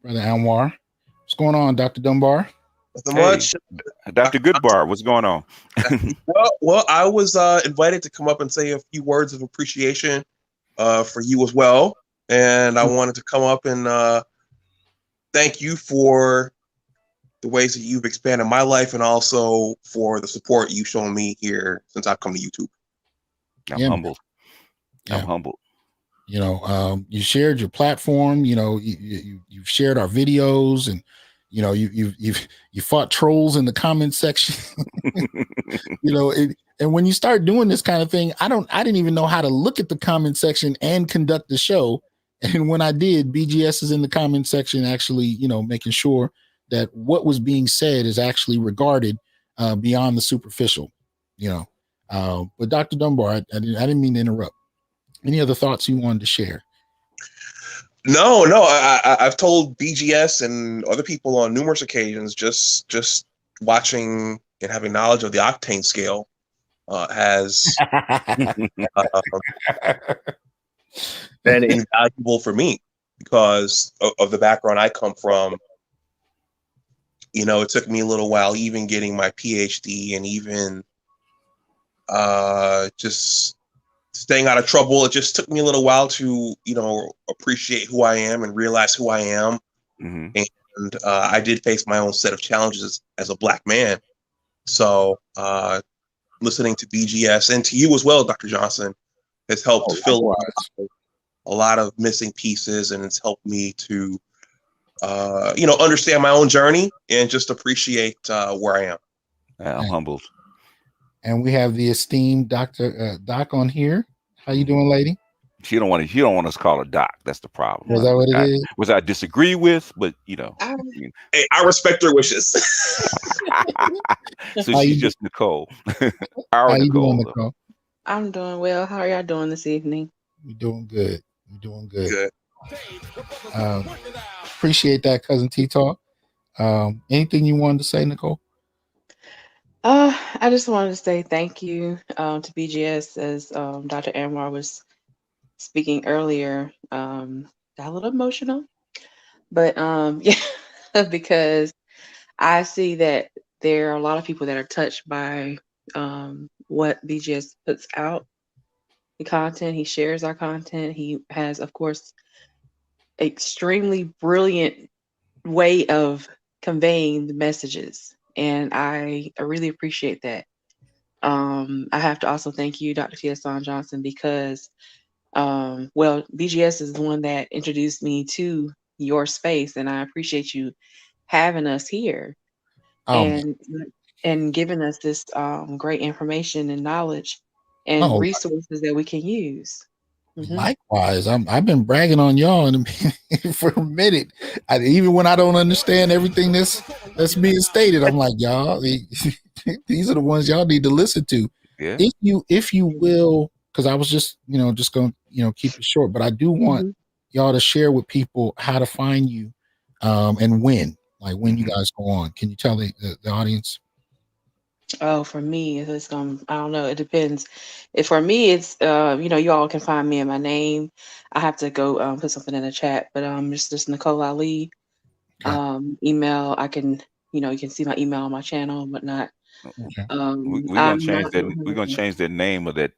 Brother Anwar. What's going on, Dr. Dunbar? Nothing much. Dr. Goodbar, what's going on? Well, I was invited to come up and say a few words of appreciation for you as well. And I wanted to come up and thank you for the ways that you've expanded my life, and also for the support you've shown me here since I've come to YouTube. I'm humbled. I'm humbled. You shared your platform. You've shared our videos, and you fought trolls in the comment section. And when you start doing this kind of thing, I didn't even know how to look at the comment section and conduct the show. And when I did, BGS is in the comment section, actually, making sure that what was being said is actually regarded beyond the superficial. But Dr. Dunbar, I didn't mean to interrupt. Any other thoughts you wanted to share? No. I've told BGS and other people on numerous occasions, just watching and having knowledge of the octane scale has been invaluable for me because of the background I come from. It took me a little while, even getting my PhD and even just staying out of trouble. It just took me a little while to, appreciate who I am and realize who I am. Mm-hmm. And I did face my own set of challenges as a Black man. So listening to BGS and to you as well, Dr. Johnson, has helped fill a lot of missing pieces, and it's helped me to, understand my own journey and just appreciate where I am. I'm humbled. And we have the esteemed Dr. Doc on here. How you doing, lady? She don't want us to call her Doc. That's the problem. Is that what it is? Which I disagree with, but hey, I respect her wishes. So she's just Nicole. How you doing, Nicole? I'm doing well. How are y'all doing this evening? We're doing good. Good. Appreciate that, Cousin T-Talk. Anything you wanted to say, Nicole? I just wanted to say thank you to BGS, as Dr. Anwar was speaking earlier. Got a little emotional, but because I see that there are a lot of people that are touched by what BGS puts out, the content. He shares our content. He has, of course, extremely brilliant way of conveying the messages. And I really appreciate that. I have to also thank you, Dr. Hasan Johnson, because, BGS is the one that introduced me to your space, and I appreciate you having us here and giving us this great information and knowledge and resources that we can use. Mm-hmm. Likewise, I've been bragging on y'all for a minute. Even when I don't understand everything that's being stated, I'm like, y'all, these are the ones y'all need to listen to. Yeah. If you will, because I was just going to keep it short, but I do want y'all to share with people how to find you and when you guys go on. Can you tell the audience? Oh, for me, it's I don't know. It depends. For me, it's you all can find me in my name. I have to go put something in the chat, but just Nicole Ali. Okay. Email. I can you can see my email on my channel and whatnot. Okay. We're gonna change that. We're gonna change the name of that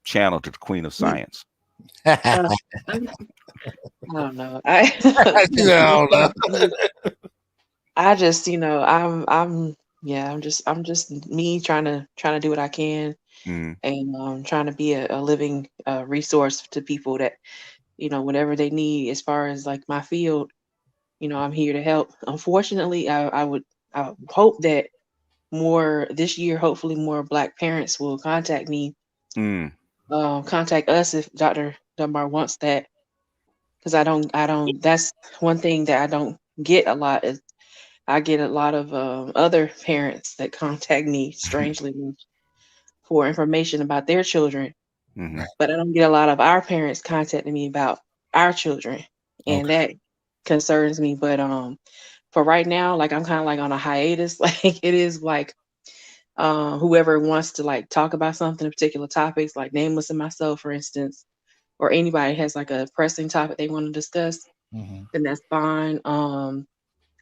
channel to the Queen of Science. I don't know. I just I'm just me trying to do what I can, and trying to be a living resource to people that whatever they need as far as like my field. I'm here to help. Unfortunately, I would hope that more this year, hopefully more Black parents will contact me, contact us if Dr. Dunbar wants that, because I don't. That's one thing that I don't get a lot is. I get a lot of other parents that contact me, strangely, for information about their children. But I don't get a lot of our parents contacting me about our children. And that concerns me. But for right now, like I'm kind of like on a hiatus. Like it is like whoever wants to like talk about something, particular topics, like Nameless and myself, for instance, or anybody has like a pressing topic they want to discuss, then that's fine.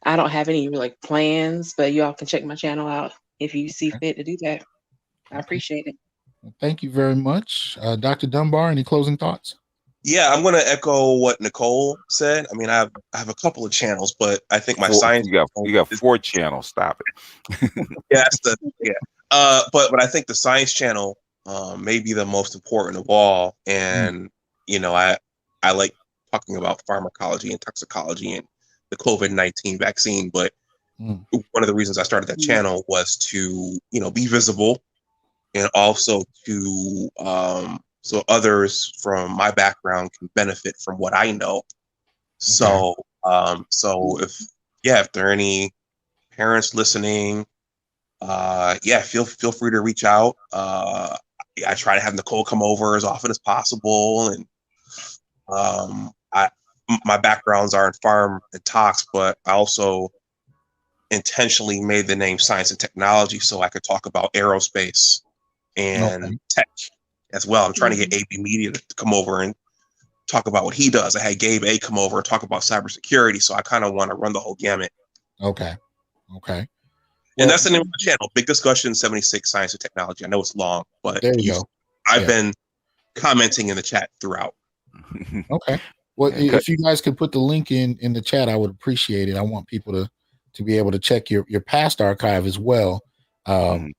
I don't have any like plans, but y'all can check my channel out if you see fit to do that. I appreciate it. Well, thank you very much. Dr. Dunbar, any closing thoughts? Yeah, I'm going to echo what Nicole said. I mean, I have a couple of channels, but I think my science. You got 4 channels. Stop it. But I think the science channel may be the most important of all. And I like talking about pharmacology and toxicology and the COVID-19 vaccine, but one of the reasons I started that channel was to, be visible, and also to so others from my background can benefit from what I know. So if there are any parents listening, feel free to reach out. I try to have Nicole come over as often as possible, and my backgrounds are in farm and tox, but I also intentionally made the name science and technology so I could talk about aerospace and tech as well. I'm trying to get AB Media to come over and talk about what he does. I had Gabe A come over and talk about cybersecurity, so I kind of want to run the whole gamut. Okay. And that's the name of the channel, Big Discussion 76 Science and Technology. I know it's long, but there you go. I've been commenting in the chat throughout. Okay. Well, if you guys could put the link in the chat, I would appreciate it. I want people to be able to check your past archive as well. So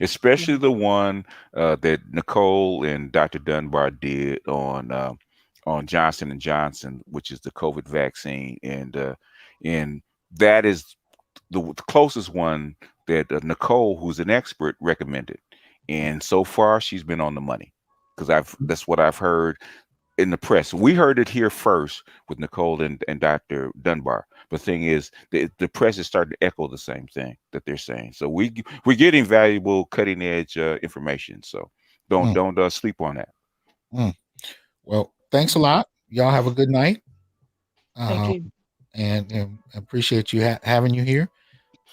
especially the one that Nicole and Dr. Dunbar did on Johnson & Johnson, which is the COVID vaccine, and that is the closest one that Nicole, who's an expert, recommended, and so far she's been on the money, because that's what I've heard in the press. We heard it here first with Nicole and Dr. Dunbar. The thing is, the press is starting to echo the same thing that they're saying. So we're getting valuable, cutting edge information. So don't sleep on that. Well, thanks a lot. Y'all have a good night. Thank you. And appreciate you having you here.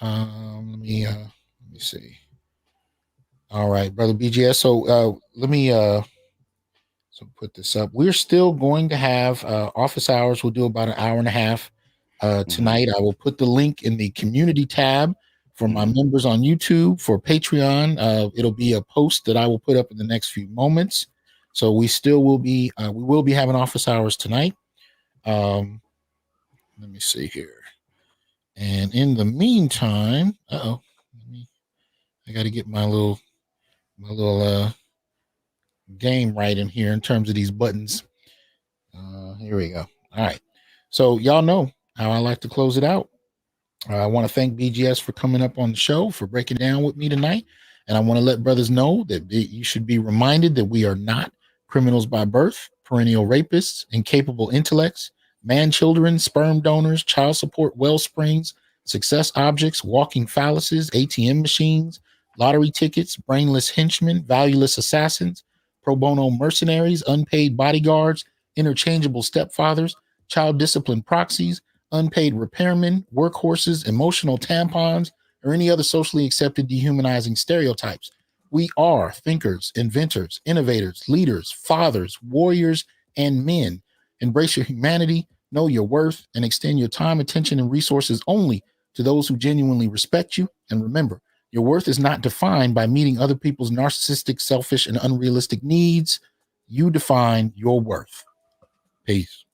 Let me see. All right, brother BGS. So let me put this up. We're still going to have office hours. We'll do about an hour and a half tonight. I will put the link in the community tab for my members on YouTube. For Patreon, it'll be a post that I will put up in the next few moments. So we will be having office hours tonight. Let me see here. And in the meantime, I got to get my little game right in here in terms of these buttons. Here we go. All right. So y'all know how I like to close it out. I want to thank BGS for coming up on the show, for breaking down with me tonight. And I want to let brothers know that you should be reminded that we are not criminals by birth, perennial rapists, incapable intellects, man children, sperm donors, child support wellsprings, success objects, walking phalluses, ATM machines, lottery tickets, brainless henchmen, valueless assassins, pro bono mercenaries, unpaid bodyguards, interchangeable stepfathers, child discipline proxies, unpaid repairmen, workhorses, emotional tampons, or any other socially accepted dehumanizing stereotypes. We are thinkers, inventors, innovators, leaders, fathers, warriors, and men. Embrace your humanity, know your worth, and extend your time, attention, and resources only to those who genuinely respect you. And remember, your worth is not defined by meeting other people's narcissistic, selfish, and unrealistic needs. You define your worth. Peace.